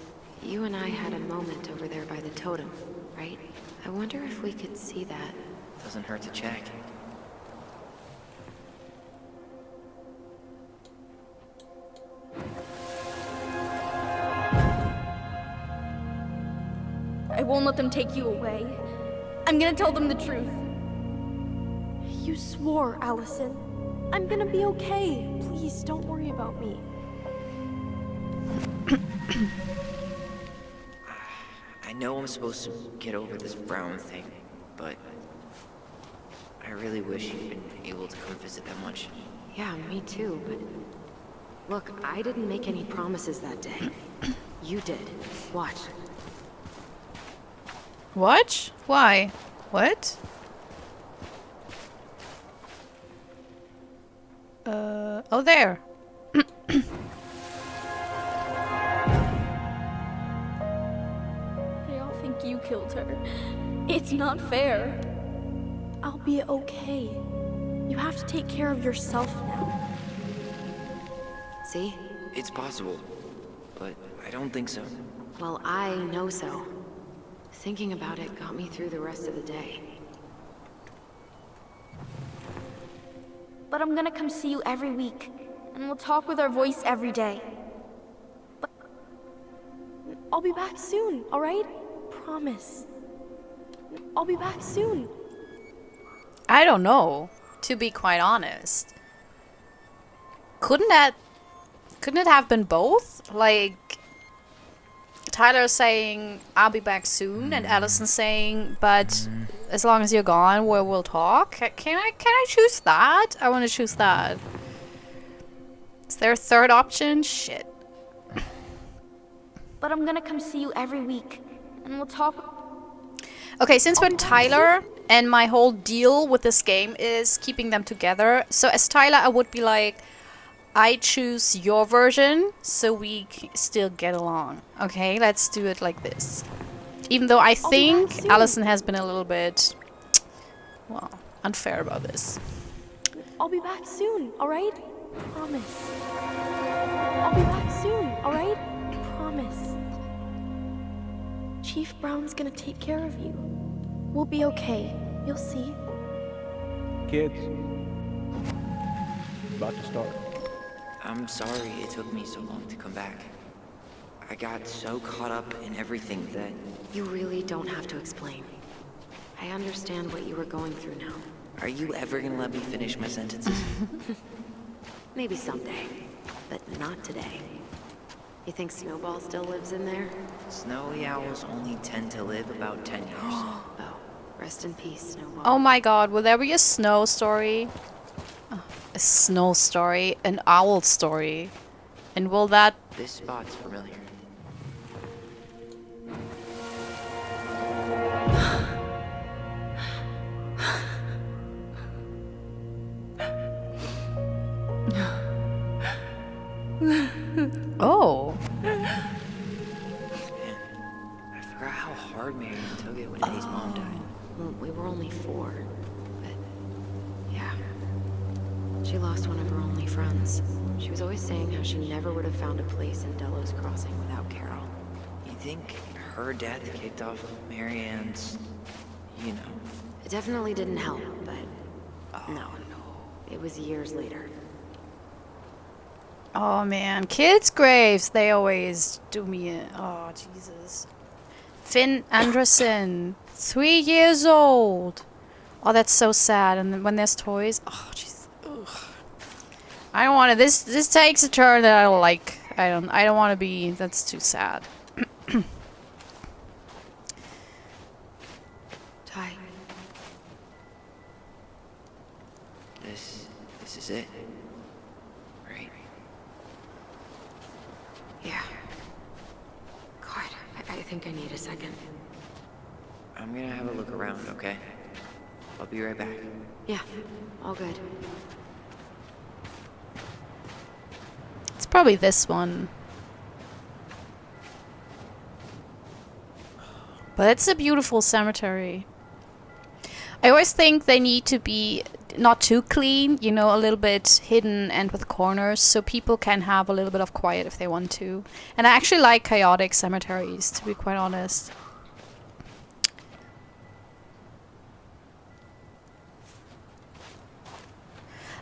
you and I had a moment over there by the totem, right? I wonder if we could see that. Doesn't hurt to check. I won't let them take you away. I'm gonna tell them the truth. You swore, Allison. I'm gonna be okay. Please, don't worry about me. I know I'm supposed to get over this Brown thing, but I really wish you'd been able to come visit that much. Yeah, me too, but... Look, I didn't make any promises that day. You did. Watch. What? Why? What? Oh there. They all think you killed her. It's not fair. I'll be okay. You have to take care of yourself now. See? It's possible, but I don't think so. Well, I know so. Thinking about it got me through the rest of the day. But I'm gonna come see you every week, and we'll talk with our voice every day. But I'll be back soon, all right? Promise. I'll be back soon. I don't know, to be quite honest. Couldn't it have been both? Like, Tyler saying, I'll be back soon, and Allison saying, but as long as you're gone, we'll talk. Can I choose that? I want to choose that. Is there a third option? Shit. But I'm gonna come see you every week, and we'll talk. Okay, since we're Tyler, and my whole deal with this game is keeping them together, so as Tyler, I would be like, I choose your version, so we still get along. Okay, let's do it like this. Even though I think Allison has been a little bit, well, unfair about this. I'll be back soon, all right? Promise. I'll be back soon, all right? Promise. Chief Brown's gonna take care of you. We'll be okay. You'll see. Kids. About to start. I'm sorry it took me so long to come back. I got so caught up in everything that... You really don't have to explain. I understand what you were going through now. Are you ever gonna let me finish my sentences? Maybe someday, but not today. You think Snowball still lives in there? Snowy owls only tend to live about 10 years. Oh, rest in peace, Snowball. Oh my god, will there be a snow story? Oh, a snow story, an owl story. And will that... This spot's familiar. Oh. Man, I forgot how hard Marion took it when Eddie's mom died. Well, we were only 4, but yeah. She lost one of her only friends. She was always saying how she never would have found a place in Delos Crossing without Carol. You think her death kicked off Marianne's, you know... It definitely didn't help, but no. It was years later. Oh man, kids' graves, they always do me in. Oh, Jesus. Finn Anderson, 3 years old. Oh, that's so sad. And then when there's toys, oh, jeez. Ugh. I don't want to. This takes a turn that I don't like. I don't want to be. That's too sad. think I need a second. I'm gonna have a look around, okay? I'll be right back. Yeah, all good. It's probably this one. But it's a beautiful cemetery. I always think they need to be not too clean, you know, a little bit hidden and with corners, so people can have a little bit of quiet if they want to. And I actually like chaotic cemeteries, to be quite honest.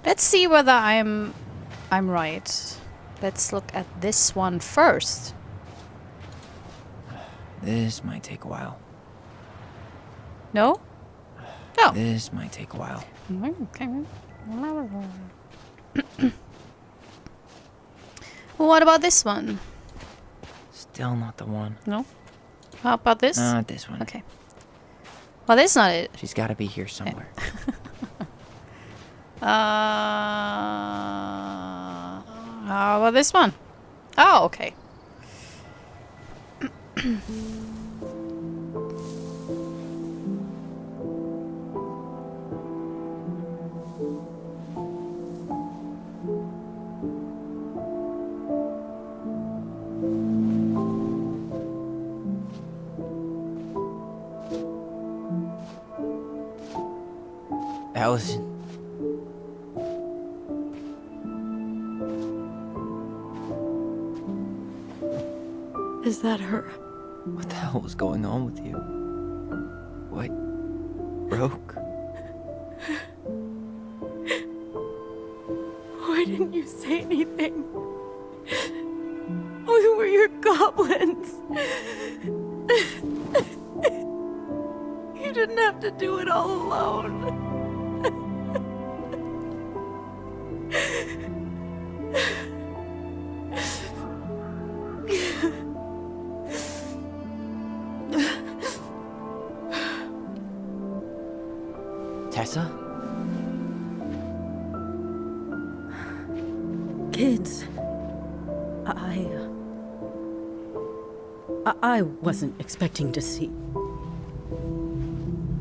Let's see whether I'm right. Let's look at this one first. This might take a while. No? No. This might take a while. Okay. What about this one? Still not the one. No? How about this? Not this one. Okay. Well, this is not it. She's gotta be here somewhere. How about this one? Oh, okay. Allison. Is that her? What the hell was going on with you? What? Broke? Why didn't you say anything? We were your goblins. You didn't have to do it all alone. Tessa? Kids, I wasn't expecting to see.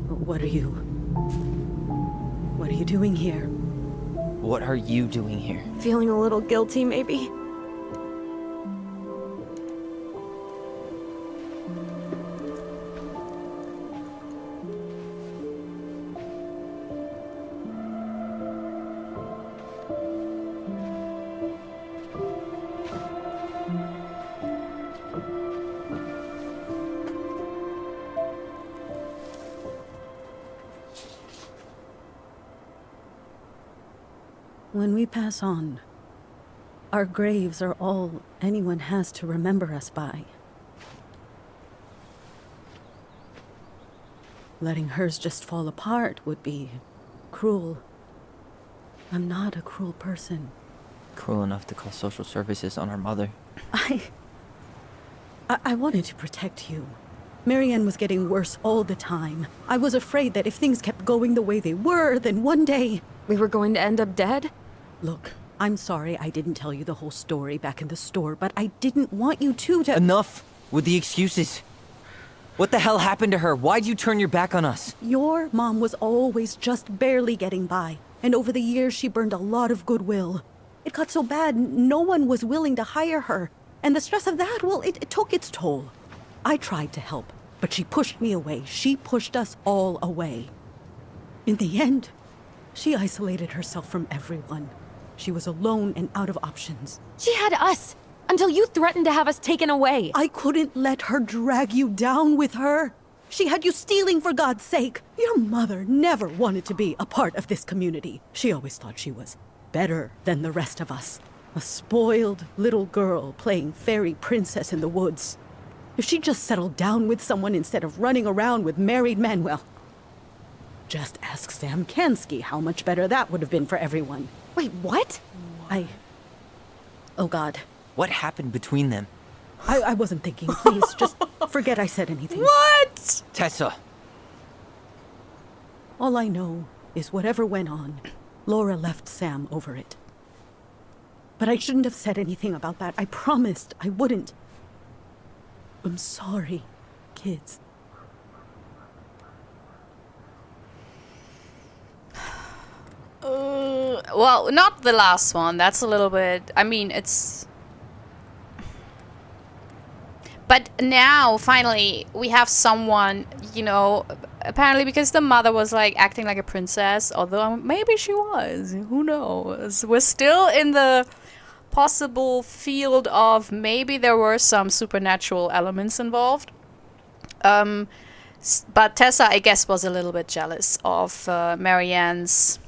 What are you doing here? What are you doing here? Feeling a little guilty, maybe? When we pass on, our graves are all anyone has to remember us by. Letting hers just fall apart would be cruel. I'm not a cruel person. Cruel enough to call social services on our mother. I wanted to protect you. Marianne was getting worse all the time. I was afraid that if things kept going the way they were, then one day... We were going to end up dead? Look, I'm sorry I didn't tell you the whole story back in the store, but I didn't want you to... Enough with the excuses. What the hell happened to her? Why'd you turn your back on us? Your mom was always just barely getting by, and over the years she burned a lot of goodwill. It got so bad, no one was willing to hire her, and the stress of that, well, it took its toll. I tried to help, but she pushed me away. She pushed us all away. In the end, she isolated herself from everyone. She was alone and out of options. She had us! Until you threatened to have us taken away! I couldn't let her drag you down with her. She had you stealing for God's sake. Your mother never wanted to be a part of this community. She always thought she was better than the rest of us. A spoiled little girl playing fairy princess in the woods. If she just settled down with someone instead of running around with married men, well... Just ask Sam Kansky how much better that would have been for everyone. Wait, what? Oh God. What happened between them? I wasn't thinking. Please, just forget I said anything. What? Tessa! All I know is whatever went on, Laura left Sam over it. But I shouldn't have said anything about that. I promised I wouldn't. I'm sorry. kids. Well, not the last one. That's a little bit... I mean, it's... But now, finally, we have someone, you know, apparently because the mother was, like, acting like a princess, although maybe she was. Who knows? We're still in the possible field of maybe there were some supernatural elements involved. But Tessa, I guess, was a little bit jealous of Marianne's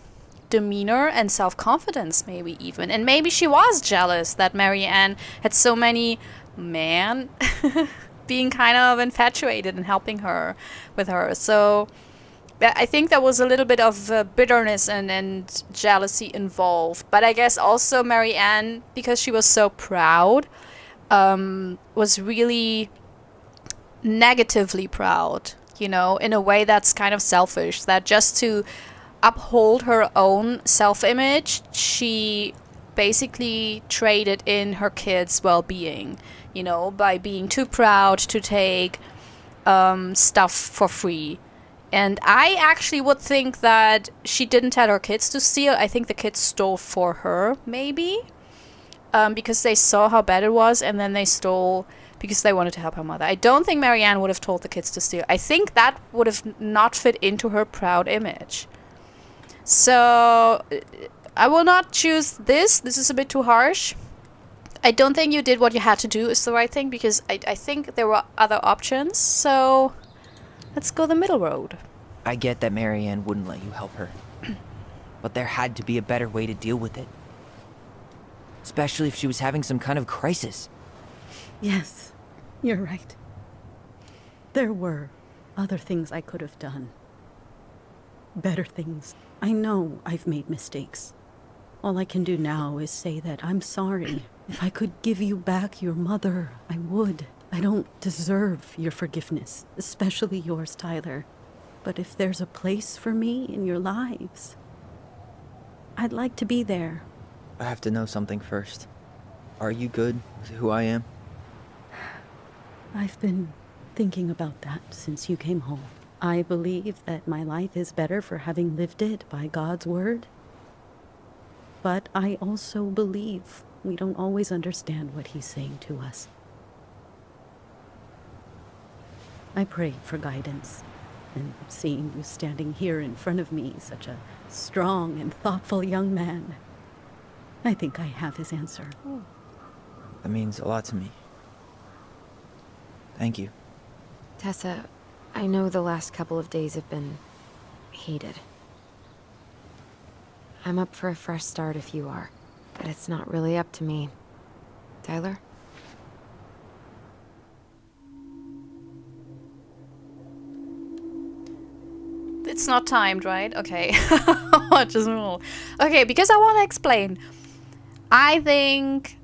demeanor and self-confidence, maybe even. And maybe she was jealous that Marianne had so many men being kind of infatuated and helping her with her. So I think there was a little bit of bitterness and jealousy involved. But I guess also Marianne, because she was so proud, was really negatively proud, you know, in a way that's kind of selfish, that just to uphold her own self-image, she basically traded in her kids' well-being, you know, by being too proud to take stuff for free. And I actually would think that she didn't tell her kids to steal. I think the kids stole for her, maybe, because they saw how bad it was, and then they stole because they wanted to help her mother. I don't think Marianne would have told the kids to steal. I think that would have not fit into her proud image. So I will not choose this. This is a bit too harsh. I don't think you did what you had to do is the right thing, because I think there were other options. So let's go the middle road. I get that Marianne wouldn't let you help her. But there had to be a better way to deal with it. Especially if she was having some kind of crisis. Yes, you're right. There were other things I could have done. Better things. I know I've made mistakes. All I can do now is say that I'm sorry. If I could give you back your mother, I would. I don't deserve your forgiveness, especially yours, Tyler. But if there's a place for me in your lives, I'd like to be there. I have to know something first. Are you good with who I am? I've been thinking about that since you came home. I believe that my life is better for having lived it by God's word. But I also believe we don't always understand what he's saying to us. I pray for guidance, and seeing you standing here in front of me, such a strong and thoughtful young man, I think I have his answer. That means a lot to me. Thank you. Tessa, I know the last couple of days have been heated. I'm up for a fresh start if you are, but it's not really up to me. Tyler? It's not timed, right? Okay. Just roll. Okay, because I want to explain. I think...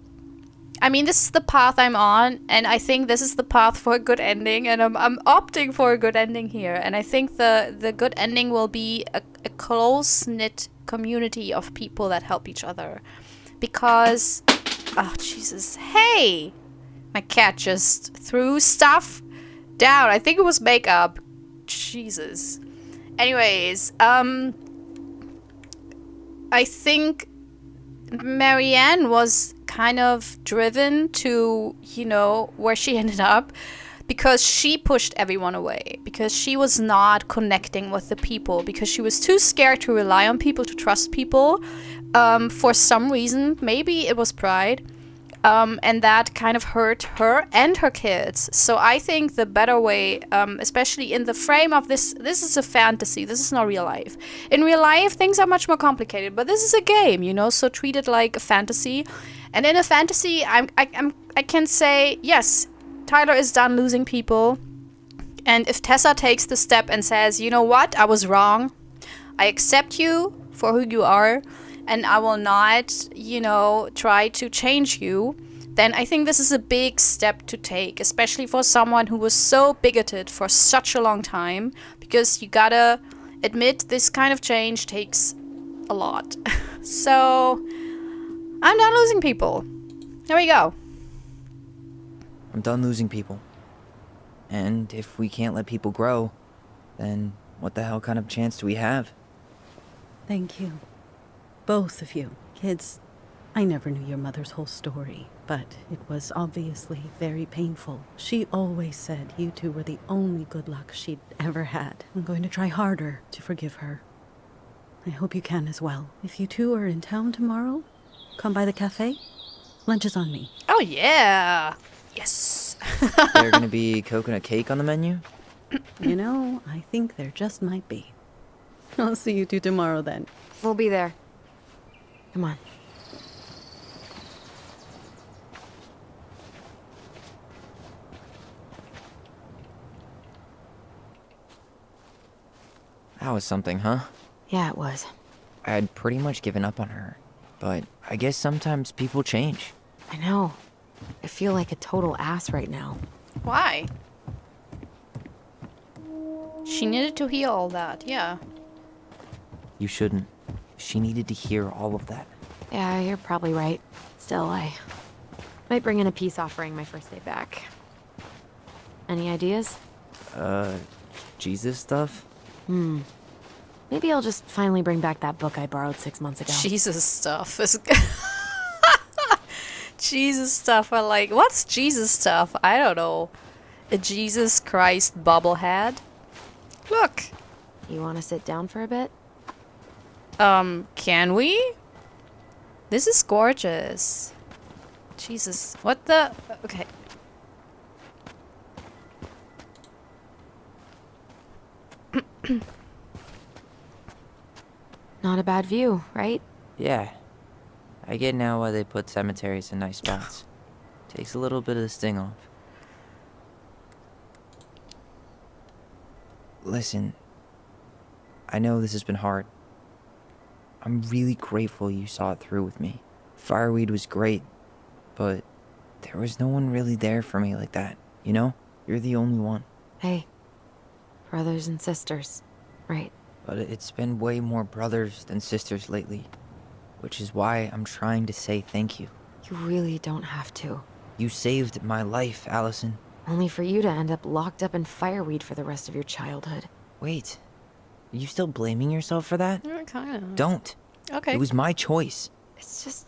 I mean, this is the path I'm on, and I think this is the path for a good ending, and I'm opting for a good ending here. And I think the good ending will be a close-knit community of people that help each other. Because... Oh, Jesus. Hey! My cat just threw stuff down. I think it was makeup. Jesus. Anyways, I think Marianne was kind of driven to, you know, where she ended up because she pushed everyone away, because she was not connecting with the people, because she was too scared to rely on people, to trust people, for some reason. Maybe it was pride. And that kind of hurt her and her kids. So I think the better way, especially in the frame of this is a fantasy. This is not real life. In real life, things are much more complicated. But this is a game, you know, so treat it like a fantasy. And in a fantasy, I can say, yes, Tyler is done losing people. And if Tessa takes the step and says, you know what, I was wrong. I accept you for who you are. And I will not, you know, try to change you, then I think this is a big step to take, especially for someone who was so bigoted for such a long time, because you gotta admit this kind of change takes a lot. So, I'm done losing people. There we go. I'm done losing people. And if we can't let people grow, then what the hell kind of chance do we have? Thank you. Both of you. Kids, I never knew your mother's whole story, but it was obviously very painful. She always said you two were the only good luck she'd ever had. I'm going to try harder to forgive her. I hope you can as well. If you two are in town tomorrow, come by the cafe. Lunch is on me. Oh, yeah. Yes. There gonna be coconut cake on the menu? You know, I think there just might be. I'll see you two tomorrow then. We'll be there. Come on. That was something, huh? Yeah, it was. I had pretty much given up on her, but I guess sometimes people change. I know. I feel like a total ass right now. Why? She needed to hear all that, yeah. You shouldn't. She needed to hear all of that. Yeah, you're probably right. Still, I might bring in a peace offering my first day back. Any ideas? Jesus stuff? Maybe I'll just finally bring back that book I borrowed 6 months ago. Jesus stuff is... Jesus stuff, I like... What's Jesus stuff? I don't know. A Jesus Christ bobblehead? Look! You want to sit down for a bit? Can we? This is gorgeous. Jesus, what the... Okay. Not a bad view, right? Yeah. I get now why they put cemeteries in nice spots. Takes a little bit of the sting off. Listen, I know this has been hard. I'm really grateful you saw it through with me. Fireweed was great, but there was no one really there for me like that, you know? You're the only one. Hey, brothers and sisters, right? But it's been way more brothers than sisters lately, which is why I'm trying to say thank you. You really don't have to. You saved my life, Allison. Only for you to end up locked up in fireweed for the rest of your childhood. Wait, are you still blaming yourself for that? Kind of. Don't. Okay. It was my choice. It's just...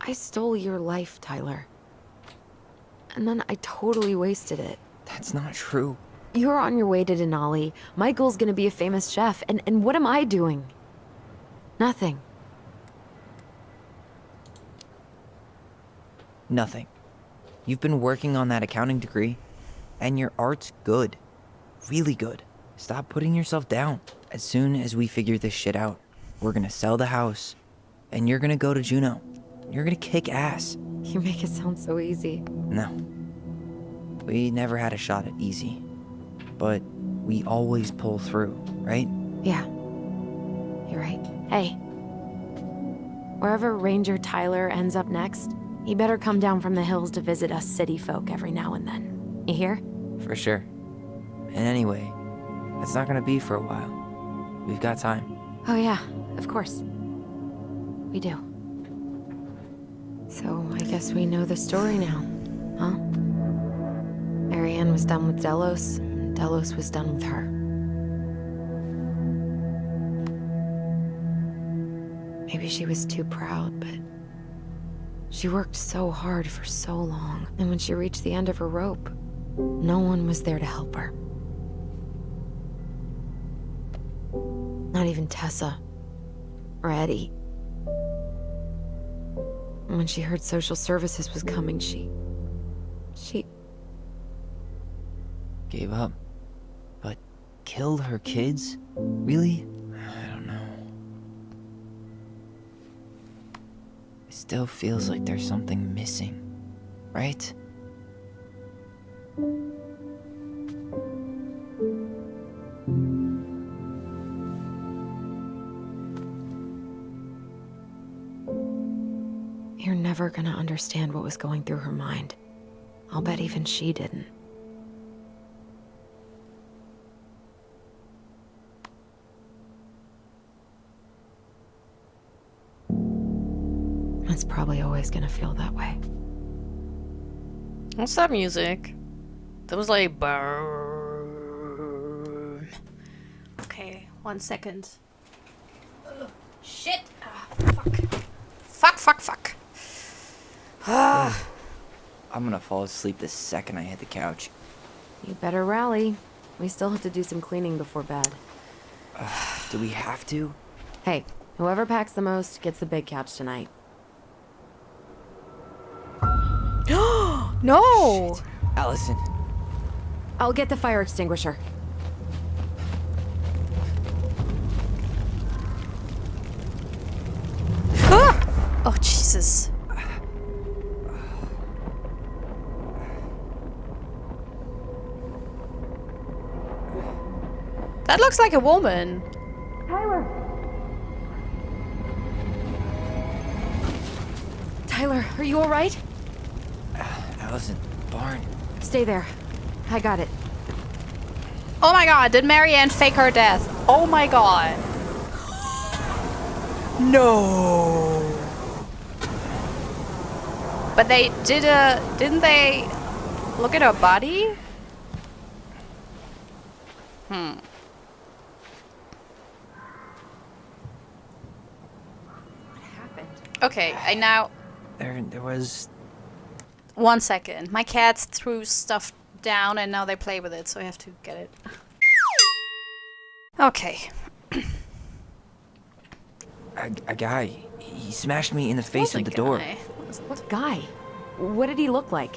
I stole your life, Tyler. And then I totally wasted it. That's not true. You're on your way to Denali. Michael's gonna be a famous chef. And what am I doing? Nothing. Nothing. You've been working on that accounting degree, and your art's good. Really good. Stop putting yourself down. As soon as we figure this shit out, we're gonna sell the house, and you're gonna go to Juneau. You're gonna kick ass. You make it sound so easy. No. We never had a shot at easy. But we always pull through, right? Yeah. You're right. Hey. Wherever Ranger Tyler ends up next, he better come down from the hills to visit us city folk every now and then. You hear? For sure. And anyway, that's not gonna be for a while. We've got time. Oh yeah, of course. We do. So I guess we know the story now, huh? Marianne was done with Delos, and Delos was done with her. Maybe she was too proud, but she worked so hard for so long, and when she reached the end of her rope, no one was there to help her. Not even Tessa or Eddie. And when she heard social services was coming, she Gave up. But killed her kids? Really? I don't know. It still feels like there's something missing, right? You're never gonna understand what was going through her mind. I'll bet even she didn't. It's probably always gonna feel that way. What's that music? That was like burn. Okay, 1 second. Ugh, shit. Ah, fuck. Ah. I'm gonna fall asleep the second I hit the couch. You better rally. We still have to do some cleaning before bed. Do we have to? Hey, whoever packs the most gets the big couch tonight. No! Allison. I'll get the fire extinguisher. Ah! Oh, Jesus. That looks like a woman. Tyler, are you alright? Allison, barn. Stay there. I got it. Oh my god, did Marianne fake her death? Oh my god. No. But they didn't they look at her body? What happened? Okay, I now... There was... 1 second. My cats threw stuff down and now they play with it, so I have to get it. Okay. a guy. He smashed me in the face with the door. What guy? What did he look like?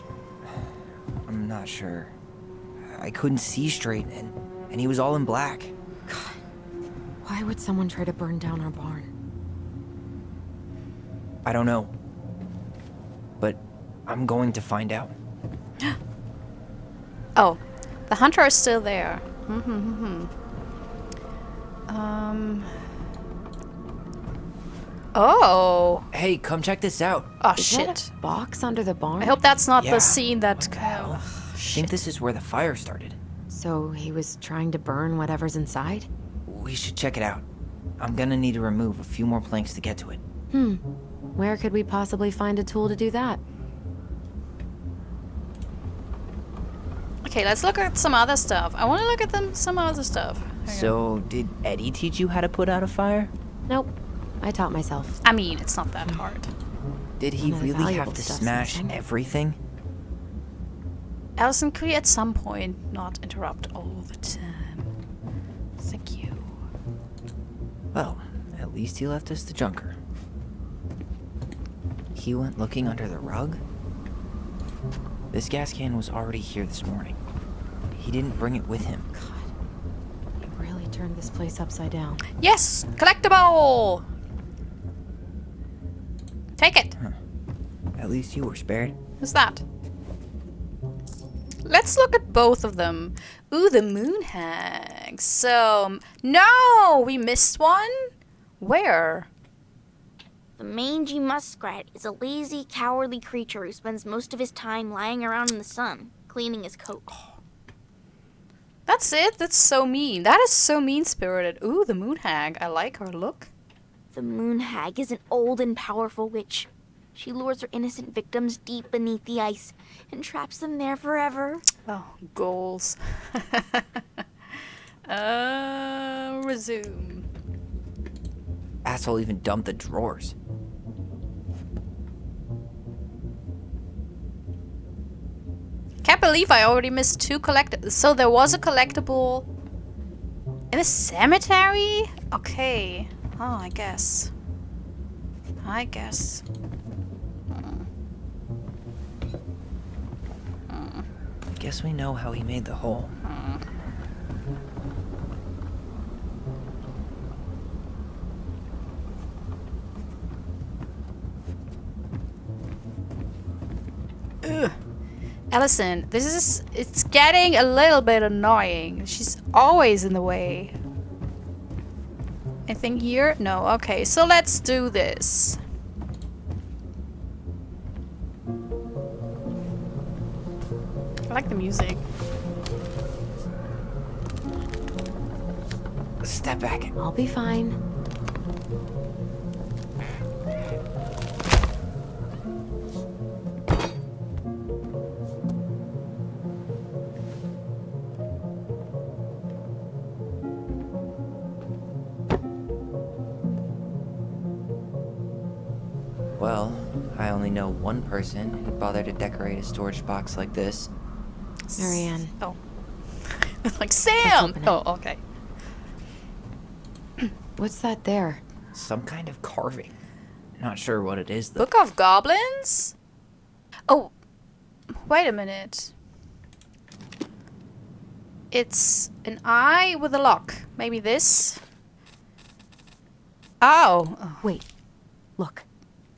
I'm not sure. I couldn't see straight, and he was all in black. God, why would someone try to burn down our barn? I don't know. But I'm going to find out. Oh, the hunter is still there. Oh. Hey, come check this out. Oh, Is shit. that a box under the barn? I hope that's not Yeah. the scene that... I think this is where the fire started. So he was trying to burn whatever's inside? We should check it out. I'm gonna need to remove a few more planks to get to it. Where could we possibly find a tool to do that? Okay, let's look at some other stuff. I want to look at some other stuff. So, did Eddie teach you how to put out a fire? Nope. I taught myself. I mean, it's not that hard. Did he None of the really valuable have to stuff's smash missing. everything? Allison, could you at some point not interrupt all the time? Thank you. Well, at least he left us the junker. He went looking under the rug? This gas can was already here this morning. He didn't bring it with him. God, he really turned this place upside down. Yes! Collectible! Take it! At least you were spared. Who's that? Let's look at both of them. Ooh, the moon hag. So, no! We missed one? Where? The mangy muskrat is a lazy, cowardly creature who spends most of his time lying around in the sun, cleaning his coat. That's it? That's so mean. That is so mean-spirited. Ooh, the moon hag. I like her look. The moon hag is an old and powerful witch. She lures her innocent victims deep beneath the ice and traps them there forever. Oh, goals. Resume. Asshole even dumped the drawers. Can't believe I already missed 2 collectibles. So there was a collectible in a cemetery? Okay. Oh, I guess. Guess we know how he made the hole. Ugh. Allison, it's getting a little bit annoying. She's always in the way. Anything here? No, okay, so let's do this. I like the music. Step back. I'll be fine. know one person who'd bother to decorate a storage box like this. Marianne. Oh. Like, Sam! open it. Oh, okay. What's that there? Some kind of carving. Not sure what it is, though. Book of Goblins? Oh, wait a minute. It's an eye with a lock. Maybe this? Oh. Wait. Look.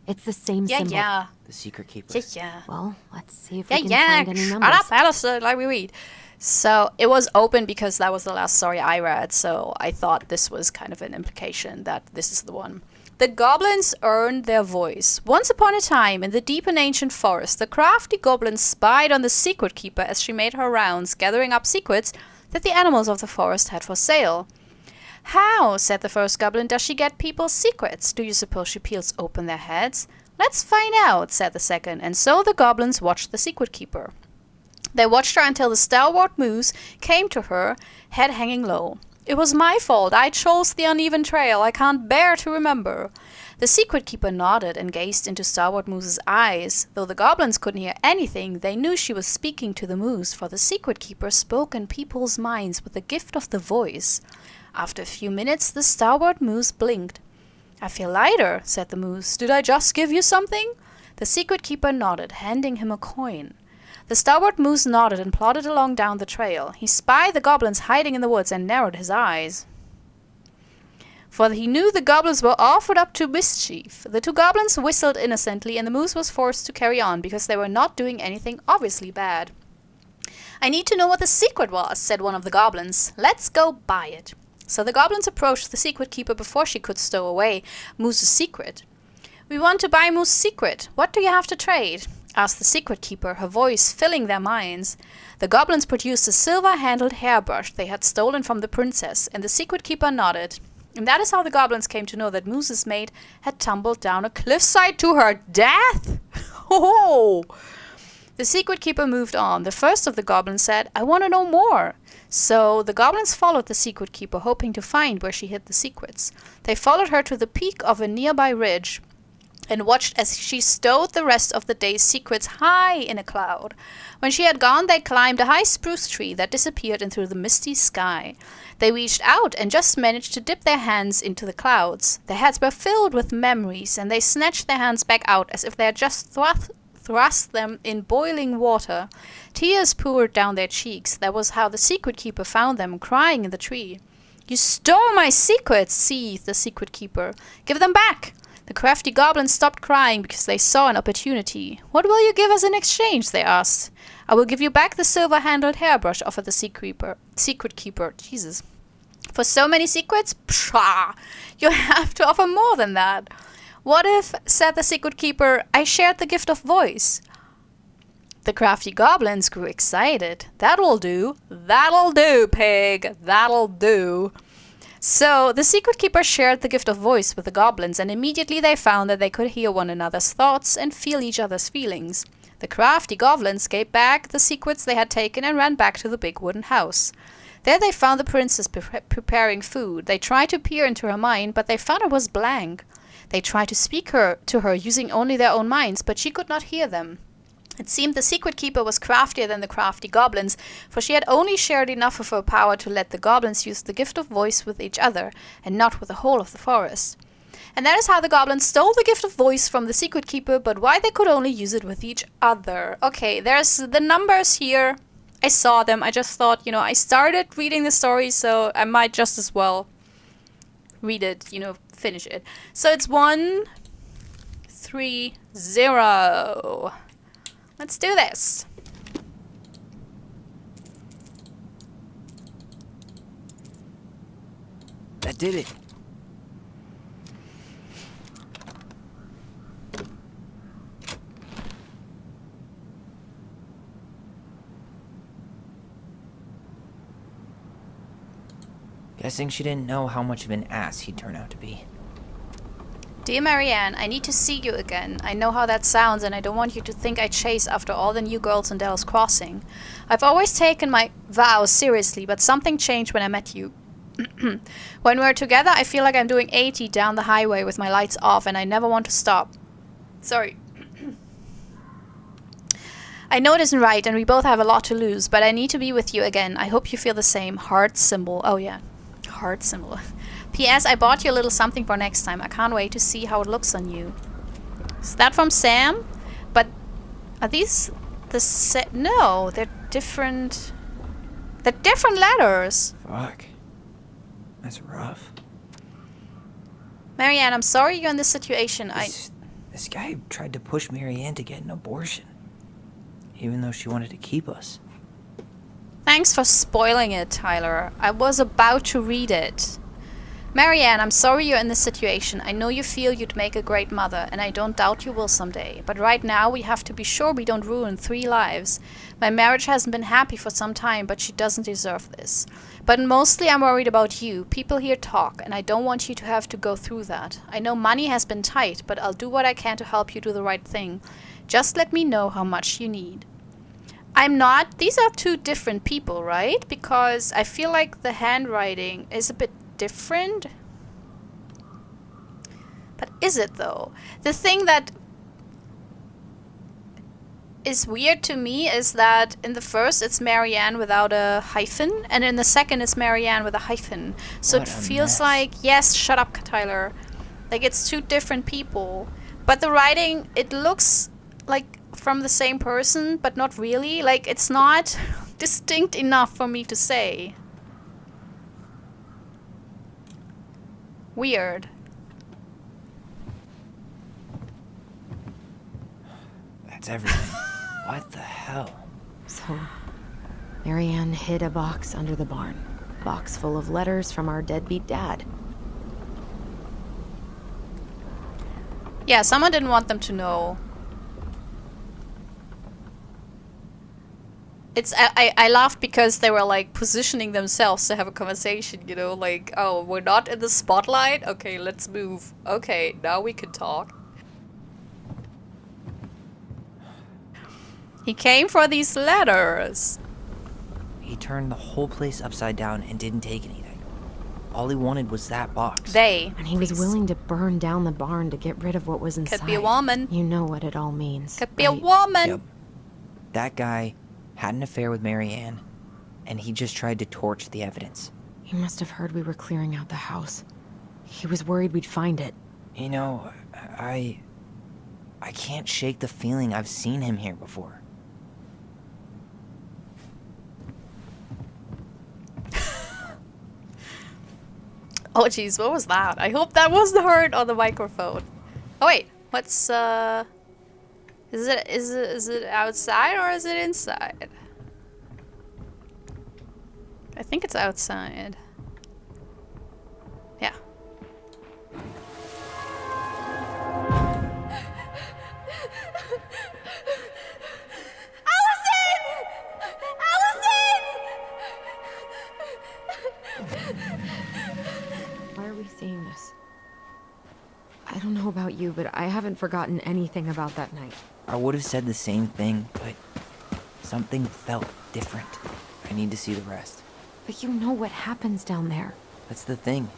It's the same Yeah, symbol. yeah. The secret keeper. Yeah, yeah. Well, let's see if Yeah, we can yeah. find any Shut numbers. up, Alistair. Like we read. So it was open because that was the last story I read. So I thought this was kind of an implication that this is the one. The goblins earned their voice. Once upon a time, in the deep and ancient forest, the crafty goblin spied on the secret keeper as she made her rounds, gathering up secrets that the animals of the forest had for sale. How, said the first goblin, does she get people's secrets? Do you suppose she peels open their heads? Let's find out, said the second, and so the goblins watched the secret keeper. They watched her until the stalwart moose came to her, head hanging low. It was my fault. I chose the uneven trail. I can't bear to remember. The secret keeper nodded and gazed into Stalwart Moose's eyes. Though the goblins couldn't hear anything, they knew she was speaking to the moose, for the secret keeper spoke in people's minds with the gift of the voice. After a few minutes, the Stalwart Moose blinked. I feel lighter, said the moose. Did I just give you something? The secret keeper nodded, handing him a coin. The stalwart moose nodded and plodded along down the trail. He spied the goblins hiding in the woods and narrowed his eyes, for he knew the goblins were offered up to mischief. The two goblins whistled innocently, and the moose was forced to carry on because they were not doing anything obviously bad. I need to know what the secret was, said one of the goblins. Let's go buy it. So the goblins approached the secret keeper before she could stow away Moose's secret. We want to buy Moose's secret. What do you have to trade? Asked the secret keeper, her voice filling their minds. The goblins produced a silver-handled hairbrush they had stolen from the princess, and the secret keeper nodded. And that is how the goblins came to know that Moose's mate had tumbled down a cliffside to her death. Oh! The secret keeper moved on. The first of the goblins said, I want to know more. So the goblins followed the secret keeper, hoping to find where she hid the secrets. They followed her to the peak of a nearby ridge and watched as she stowed the rest of the day's secrets high in a cloud. When she had gone, they climbed a high spruce tree that disappeared into the misty sky. They reached out and just managed to dip their hands into the clouds. Their heads were filled with memories, and they snatched their hands back out as if they had just thrust them in boiling water. Tears poured down their cheeks. That was how the secret keeper found them, crying in the tree. You stole my secrets, seethed the secret keeper. Give them back! The crafty goblins stopped crying because they saw an opportunity. What will you give us in exchange? They asked. I will give you back the silver-handled hairbrush, offered the secret keeper. Jesus. For so many secrets? Pshaw! You have to offer more than that. What if, said the secret keeper, I shared the gift of voice? The crafty goblins grew excited. That'll do. That'll do, pig. That'll do. So the secret keeper shared the gift of voice with the goblins, and immediately they found that they could hear one another's thoughts and feel each other's feelings. The crafty goblins gave back the secrets they had taken and ran back to the big wooden house. There they found the princess preparing food. They tried to peer into her mind, but they found it was blank. They tried to speak to her using only their own minds, but she could not hear them. It seemed the secret keeper was craftier than the crafty goblins, for she had only shared enough of her power to let the goblins use the gift of voice with each other, and not with the whole of the forest. And that is how the goblins stole the gift of voice from the secret keeper, but why they could only use it with each other. Okay, there's the numbers here. I saw them. I just thought, I started reading the story, so I might just as well read it, finish it. So it's 1, 3, 0. Let's do this. That did it. Guessing she didn't know how much of an ass he'd turn out to be. Dear Marianne, I need to see you again. I know how that sounds, and I don't want you to think I chase after all the new girls in Delos Crossing. I've always taken my vows seriously, but something changed when I met you. When we're together, I feel like I'm doing 80 down the highway with my lights off, and I never want to stop. Sorry. I know it isn't right, and we both have a lot to lose, but I need to be with you again. I hope you feel the same. Heart symbol. Oh, yeah. Heart symbol. P.S. I bought you a little something for next time. I can't wait to see how it looks on you. Is that from Sam? But are these the no, they're different. They're different letters. Fuck. That's rough. Marianne, I'm sorry you're in this situation. This guy tried to push Marianne to get an abortion. Even though she wanted to keep us. Thanks for spoiling it, Tyler. I was about to read it. Marianne, I'm sorry you're in this situation. I know you feel you'd make a great mother, and I don't doubt you will someday. But right now, we have to be sure we don't ruin 3 lives. My marriage hasn't been happy for some time, but she doesn't deserve this. But mostly I'm worried about you. People here talk, and I don't want you to have to go through that. I know money has been tight, but I'll do what I can to help you do the right thing. Just let me know how much you need. I'm not... These are 2 different people, right? Because I feel like the handwriting is a bit different. But is it, though? The thing that is weird to me is that in the first it's Marianne without a hyphen, and in the second it's Marianne with a hyphen. So What it a feels mess. like... Yes, shut up, Tyler. Like, it's 2 different people. But the writing, it looks like from the same person, but not really. Like, it's not distinct enough for me to say. Weird. That's everything. What the hell? So, Marianne hid a box under the barn. Box full of letters from our deadbeat dad. Yeah, someone didn't want them to know. I laughed because they were like positioning themselves to have a conversation, you know, like, oh, we're not in the spotlight? Okay, let's move. Okay, now we can talk. He came for these letters. He turned the whole place upside down and didn't take anything. All he wanted was that box. And he was willing to burn down the barn to get rid of what was inside. Could be a woman. You know what it all means. Could be a woman. Yep. That guy had an affair with Marianne, and he just tried to torch the evidence. He must have heard we were clearing out the house. He was worried we'd find it. You know, I can't shake the feeling I've seen him here before. Oh jeez, what was that? I hope that wasn't heard on the microphone. Oh wait, what's is it outside or is it inside? I think it's outside. Yeah. Why are we seeing this? I don't know about you, but I haven't forgotten anything about that night. I would have said the same thing, but something felt different. I need to see the rest. But you know what happens down there. That's the thing.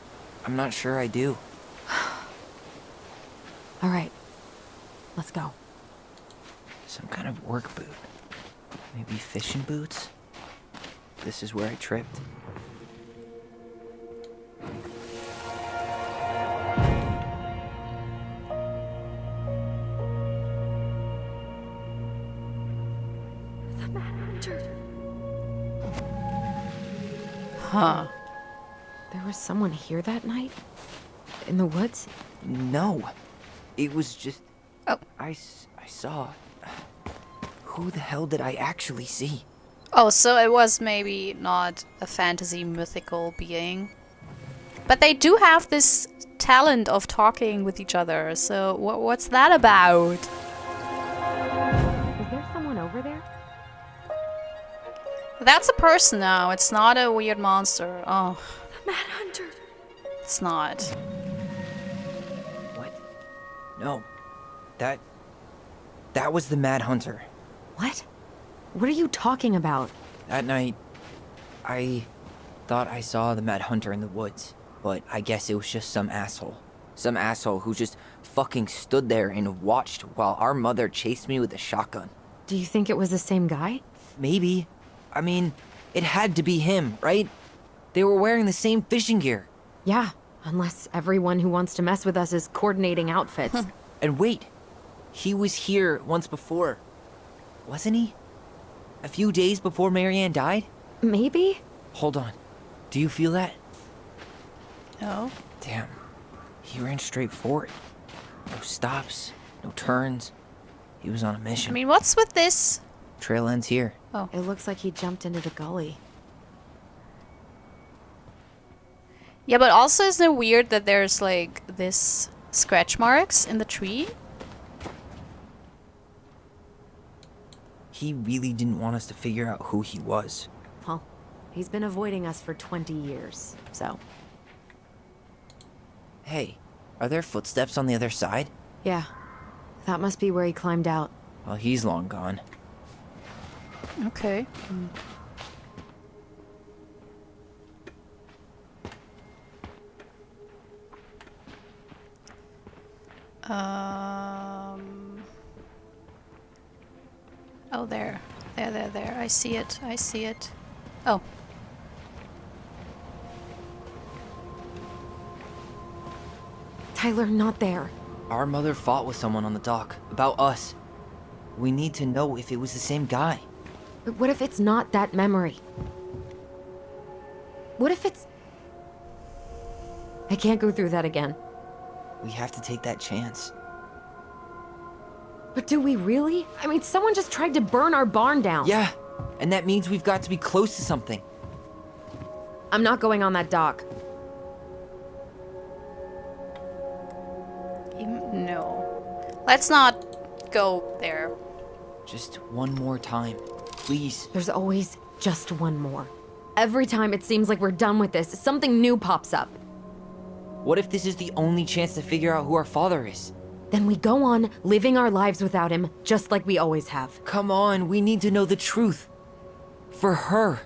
I'm not sure I do. All right, let's go. Some kind of work boot. Maybe fishing boots? This is where I tripped. Huh. There was someone here that night? In the woods? No. It was just... Oh. I saw... Who the hell did I actually see? Oh, so it was maybe not a fantasy mythical being. But they do have this talent of talking with each other, so what's that about? Is there someone over there? That's a person now, it's not a weird monster. Oh. The Mad Hunter. It's not. What? No. That was the Mad Hunter. What? What are you talking about? That night, I thought I saw the Mad Hunter in the woods, but I guess it was just some asshole. Some asshole who just fucking stood there and watched while our mother chased me with a shotgun. Do you think it was the same guy? Maybe. I mean, it had to be him, right? They were wearing the same fishing gear. Yeah, unless everyone who wants to mess with us is coordinating outfits. And wait, he was here once before, wasn't he? A few days before Marianne died? Maybe? Hold on. Do you feel that? No. Damn. He ran straight for it. No stops, no turns. He was on a mission. I mean, what's with this? Trail ends here. Oh. It looks like he jumped into the gully. Yeah, but also isn't it weird that there's like this scratch marks in the tree? He really didn't want us to figure out who he was. Well, he's been avoiding us for 20 years, so... Hey, are there footsteps on the other side? Yeah, that must be where he climbed out. Well, he's long gone. Okay. Oh, there. There. I see it. Oh. Tyler, not there. Our mother fought with someone on the dock about us. We need to know if it was the same guy. But what if it's not that memory? What if it's... I can't go through that again. We have to take that chance. But do we really? I mean, someone just tried to burn our barn down. Yeah, and that means we've got to be close to something. I'm not going on that dock. No. Let's not go there. Just one more time, please. There's always just one more. Every time it seems like we're done with this, something new pops up. What if this is the only chance to figure out who our father is? Then we go on living our lives without him, just like we always have. Come on, we need to know the truth. For her.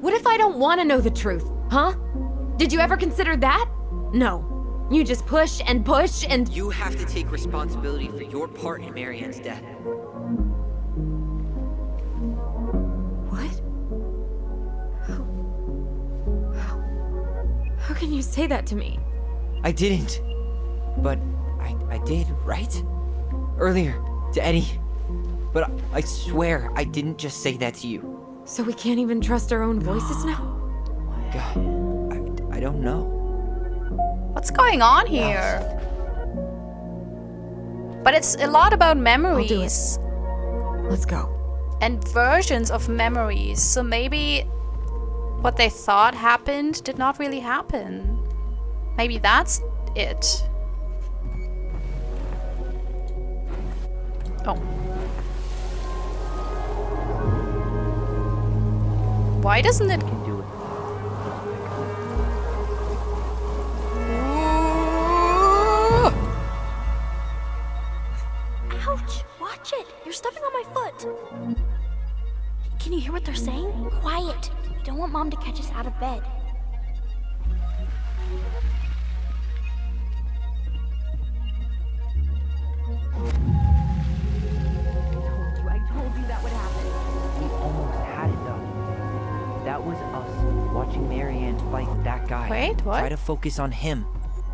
What if I don't want to know the truth, huh? Did you ever consider that? No. You just push and push and... You have to take responsibility for your part in Marianne's death. What? How can you say that to me? I didn't. But I did, right? Earlier, to Eddie. But I swear I didn't just say that to you. So we can't even trust our own voices now? God, I don't know. What's going on here? But it's a lot about memories. Let's go. And versions of memories. So maybe what they thought happened did not really happen. Maybe that's it. Oh. Why doesn't it... Can do it. Ouch! Watch it! You're stepping on my foot! Can you hear what they're saying? Quiet! We don't want Mom to catch us out of bed. I told you that would happen. We almost had it though. That was us watching Marianne fight that guy. Wait, what? Try to focus on him,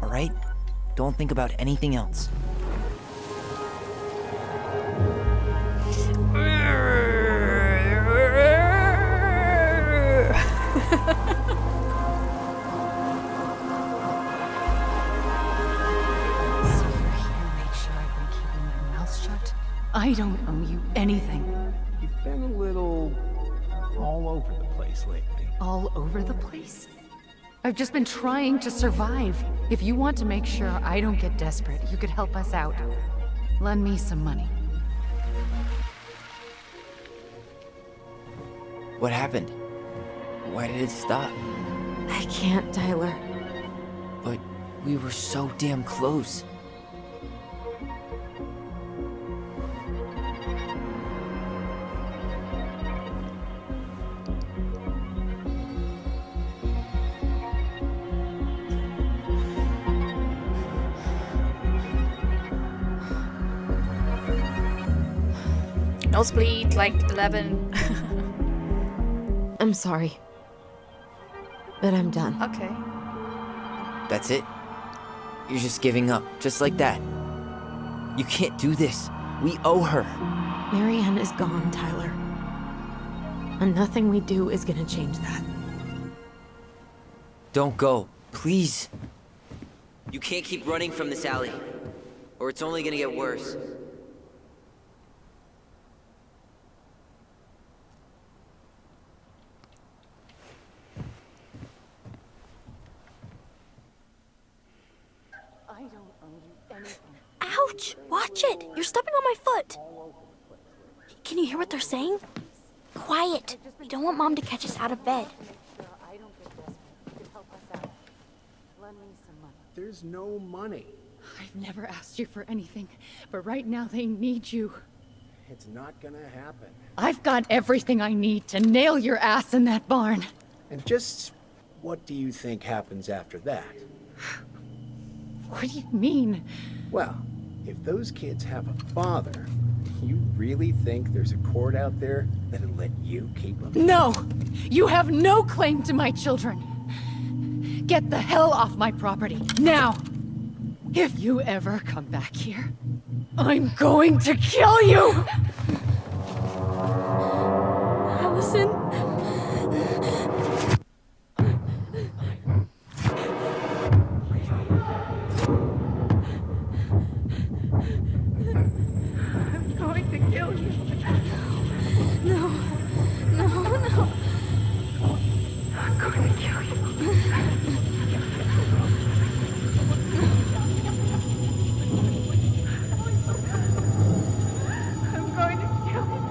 alright? Don't think about anything else. I don't owe you anything. You've been a little all over the place lately. All over the place? I've just been trying to survive. If you want to make sure I don't get desperate, you could help us out. Lend me some money. What happened? Why did it stop? I can't, Tyler. But we were so damn close. Nosebleed, like 11. I'm sorry. But I'm done. Okay. That's it? You're just giving up, just like that. You can't do this. We owe her. Marianne is gone, Tyler. And nothing we do is gonna change that. Don't go, please. You can't keep running from this alley, or it's only gonna get worse. Ouch! Watch it! You're stepping on my foot! Can you hear what they're saying? Quiet! We don't want Mom to catch us out of bed. There's no money. I've never asked you for anything, but right now they need you. It's not gonna happen. I've got everything I need to nail your ass in that barn. And just what do you think happens after that? What do you mean? Well, if those kids have a father, you really think there's a court out there that'll let you keep them? No! You have no claim to my children. Get the hell off my property, now! If you ever come back here, I'm going to kill you! Allison? I'm going to kill you. No. I'm going to kill you. I'm going to kill you.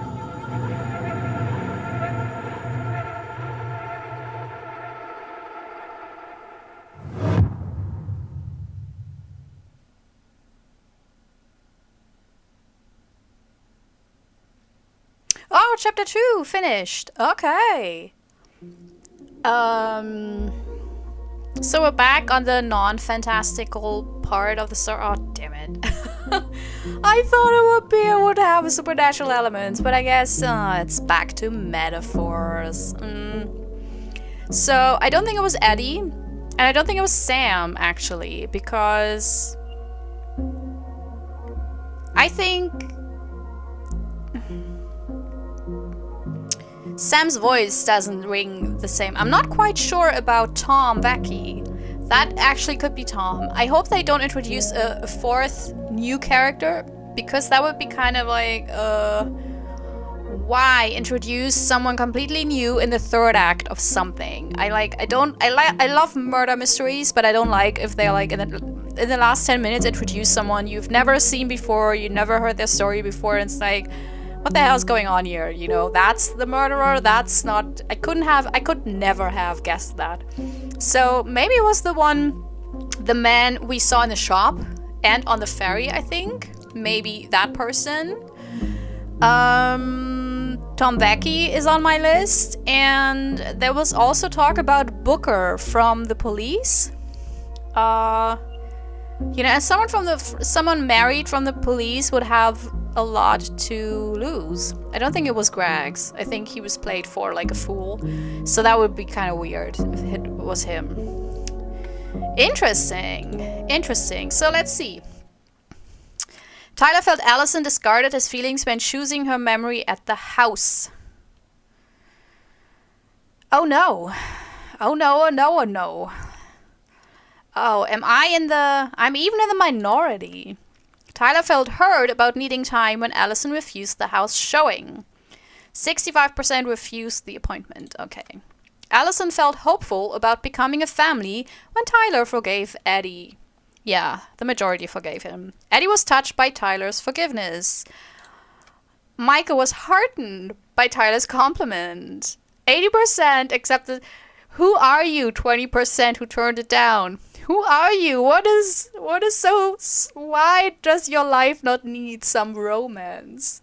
Oh, chapter 2 finished. Okay. So we're back on the non-fantastical part of the story. Oh, damn it. I thought it would have supernatural elements, but I guess it's back to metaphors. So I don't think it was Eddie, and I don't think it was Sam, actually, because I think Sam's voice doesn't ring the same. I'm not quite sure about Tom Vecci. That actually could be Tom. I hope they don't introduce a fourth new character, because that would be kind of like, why introduce someone completely new in the third act of something? I love murder mysteries, but I don't like if they're like in the last 10 minutes introduce someone you've never seen before, you never heard their story before, and it's like, what the hell's going on here? You know, that's the murderer, that's not... I could never have guessed that. So maybe it was the man we saw in the shop and on the ferry, I think. Maybe that person. Tom Vecci is on my list. And there was also talk about Booker from the police. You know, as someone married from the police would have a lot to lose. I don't think it was Greg's. I think he was played for like a fool. So that would be kind of weird if it was him. Interesting. So let's see. Tyler felt Allison discarded his feelings when choosing her memory at the house. Oh no. Oh, I'm even in the minority. Tyler felt hurt about needing time when Allison refused the house showing. 65% refused the appointment. Okay. Allison felt hopeful about becoming a family when Tyler forgave Eddie. Yeah, the majority forgave him. Eddie was touched by Tyler's forgiveness. Micah was heartened by Tyler's compliment. 80% accepted. Who are you? 20% who turned it down. Who are you? What is so... Why does your life not need some romance?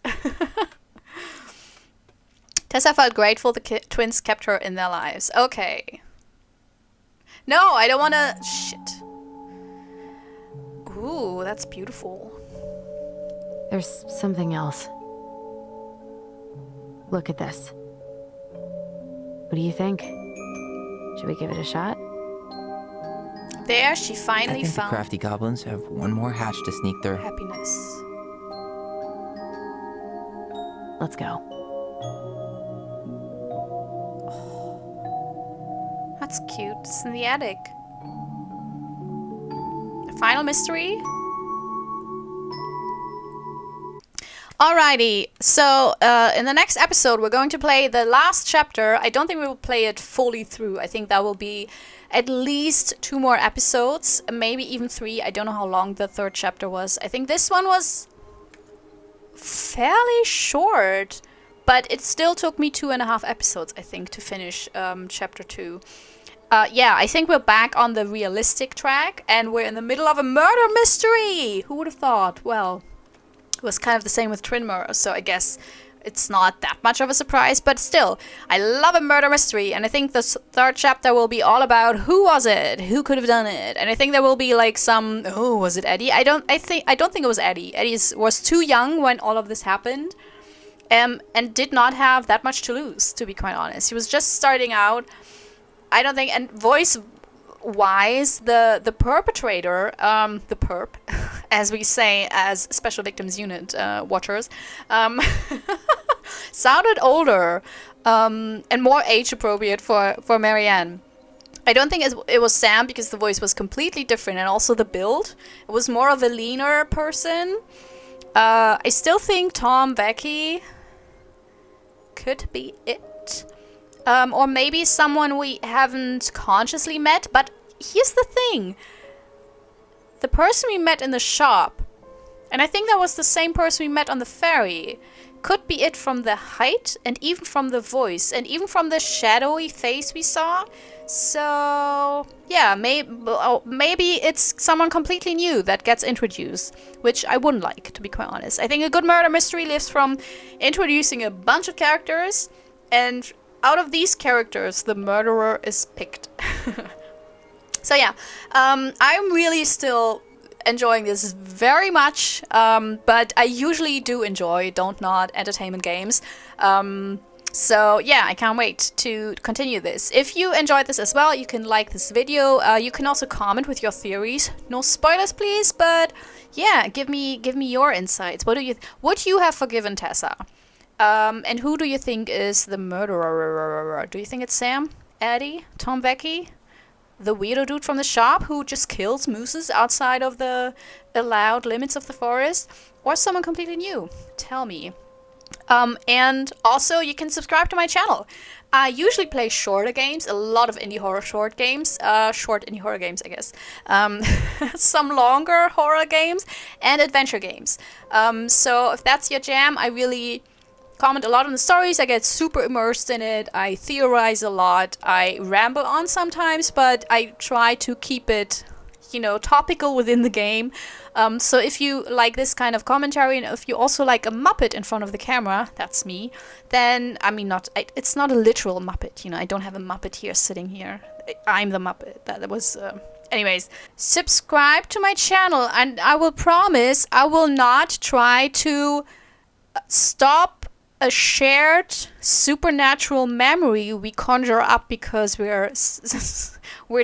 Tessa felt grateful the twins kept her in their lives. Okay. No, I don't want to... Shit. Ooh, that's beautiful. There's something else. Look at this. What do you think? Should we give it a shot? There, she I finally think the found crafty goblins have one more hatch to sneak through. happiness. Let's go. That's cute. It's in the attic. The final mystery. Alrighty, so in the next episode we're going to play the last chapter. I don't think we will play it fully through. I think that will be at least 2 more episodes, maybe even 3. I don't know how long the 3rd chapter was. I think this one was fairly short, but it still took me 2.5 episodes, I think, to finish chapter 2. Yeah, I think we're back on the realistic track, and we're in the middle of a murder mystery! Who would have thought? Well, it was kind of the same with Trinmer, so I guess it's not that much of a surprise, but still, I love a murder mystery, and I think this 3rd chapter will be all about who was it, who could have done it, and I think there will be like some, oh, was it Eddie? I don't think it was Eddie. Eddie was too young when all of this happened, and did not have that much to lose, to be quite honest. He was just starting out. I don't think, and voice-wise, the perpetrator, the perp, as we say as Special Victims Unit watchers, sounded older and more age-appropriate for Marianne. I don't think it was Sam, because the voice was completely different, and also the build. It was more of a leaner person. I still think Tom Vecci could be it. Or maybe someone we haven't consciously met, but here's the thing. The person we met in the shop, and I think that was the same person we met on the ferry, could be it from the height, and even from the voice, and even from the shadowy face we saw. So, yeah, maybe it's someone completely new that gets introduced, which I wouldn't like, to be quite honest. I think a good murder mystery lives from introducing a bunch of characters, and out of these characters, the murderer is picked. So yeah, I'm really still enjoying this very much, but I usually do enjoy Dontnod entertainment games. So yeah, I can't wait to continue this. If you enjoyed this as well, you can like this video. You can also comment with your theories. No spoilers, please, but yeah, give me your insights. Would you have forgiven Tessa? And who do you think is the murderer? Do you think it's Sam? Eddie? Tom Vecchi? The weirdo dude from the shop who just kills mooses outside of the allowed limits of the forest? Or someone completely new? Tell me. And also, you can subscribe to my channel. I usually play shorter games, a lot of indie horror short games. Short indie horror games, I guess. Some longer horror games and adventure games. So if that's your jam, I really comment a lot on the stories. I get super immersed in it. I theorize a lot. I ramble on sometimes, but I try to keep it, topical within the game. So if you like this kind of commentary, and if you also like a Muppet in front of the camera, that's me, then, it's not a literal Muppet, I don't have a Muppet here sitting here. I'm the Muppet. That was... Anyways, subscribe to my channel, and I will promise I will not try to stop a shared supernatural memory we conjure up because we're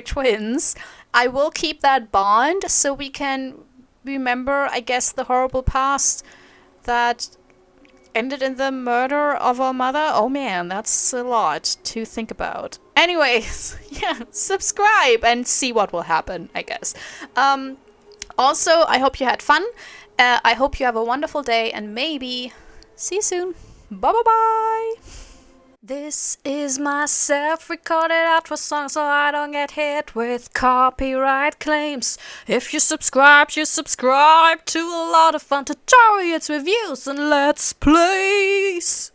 twins. I will keep that bond so we can remember, I guess, the horrible past that ended in the murder of our mother. Oh man, that's a lot to think about. Anyways, yeah, subscribe and see what will happen, I guess. Also, I hope you had fun. I hope you have a wonderful day, and maybe see you soon. Bye-bye-bye! This is my self-recorded outro song so I don't get hit with copyright claims. If you subscribe to a lot of fun tutorials, reviews, and let's plays!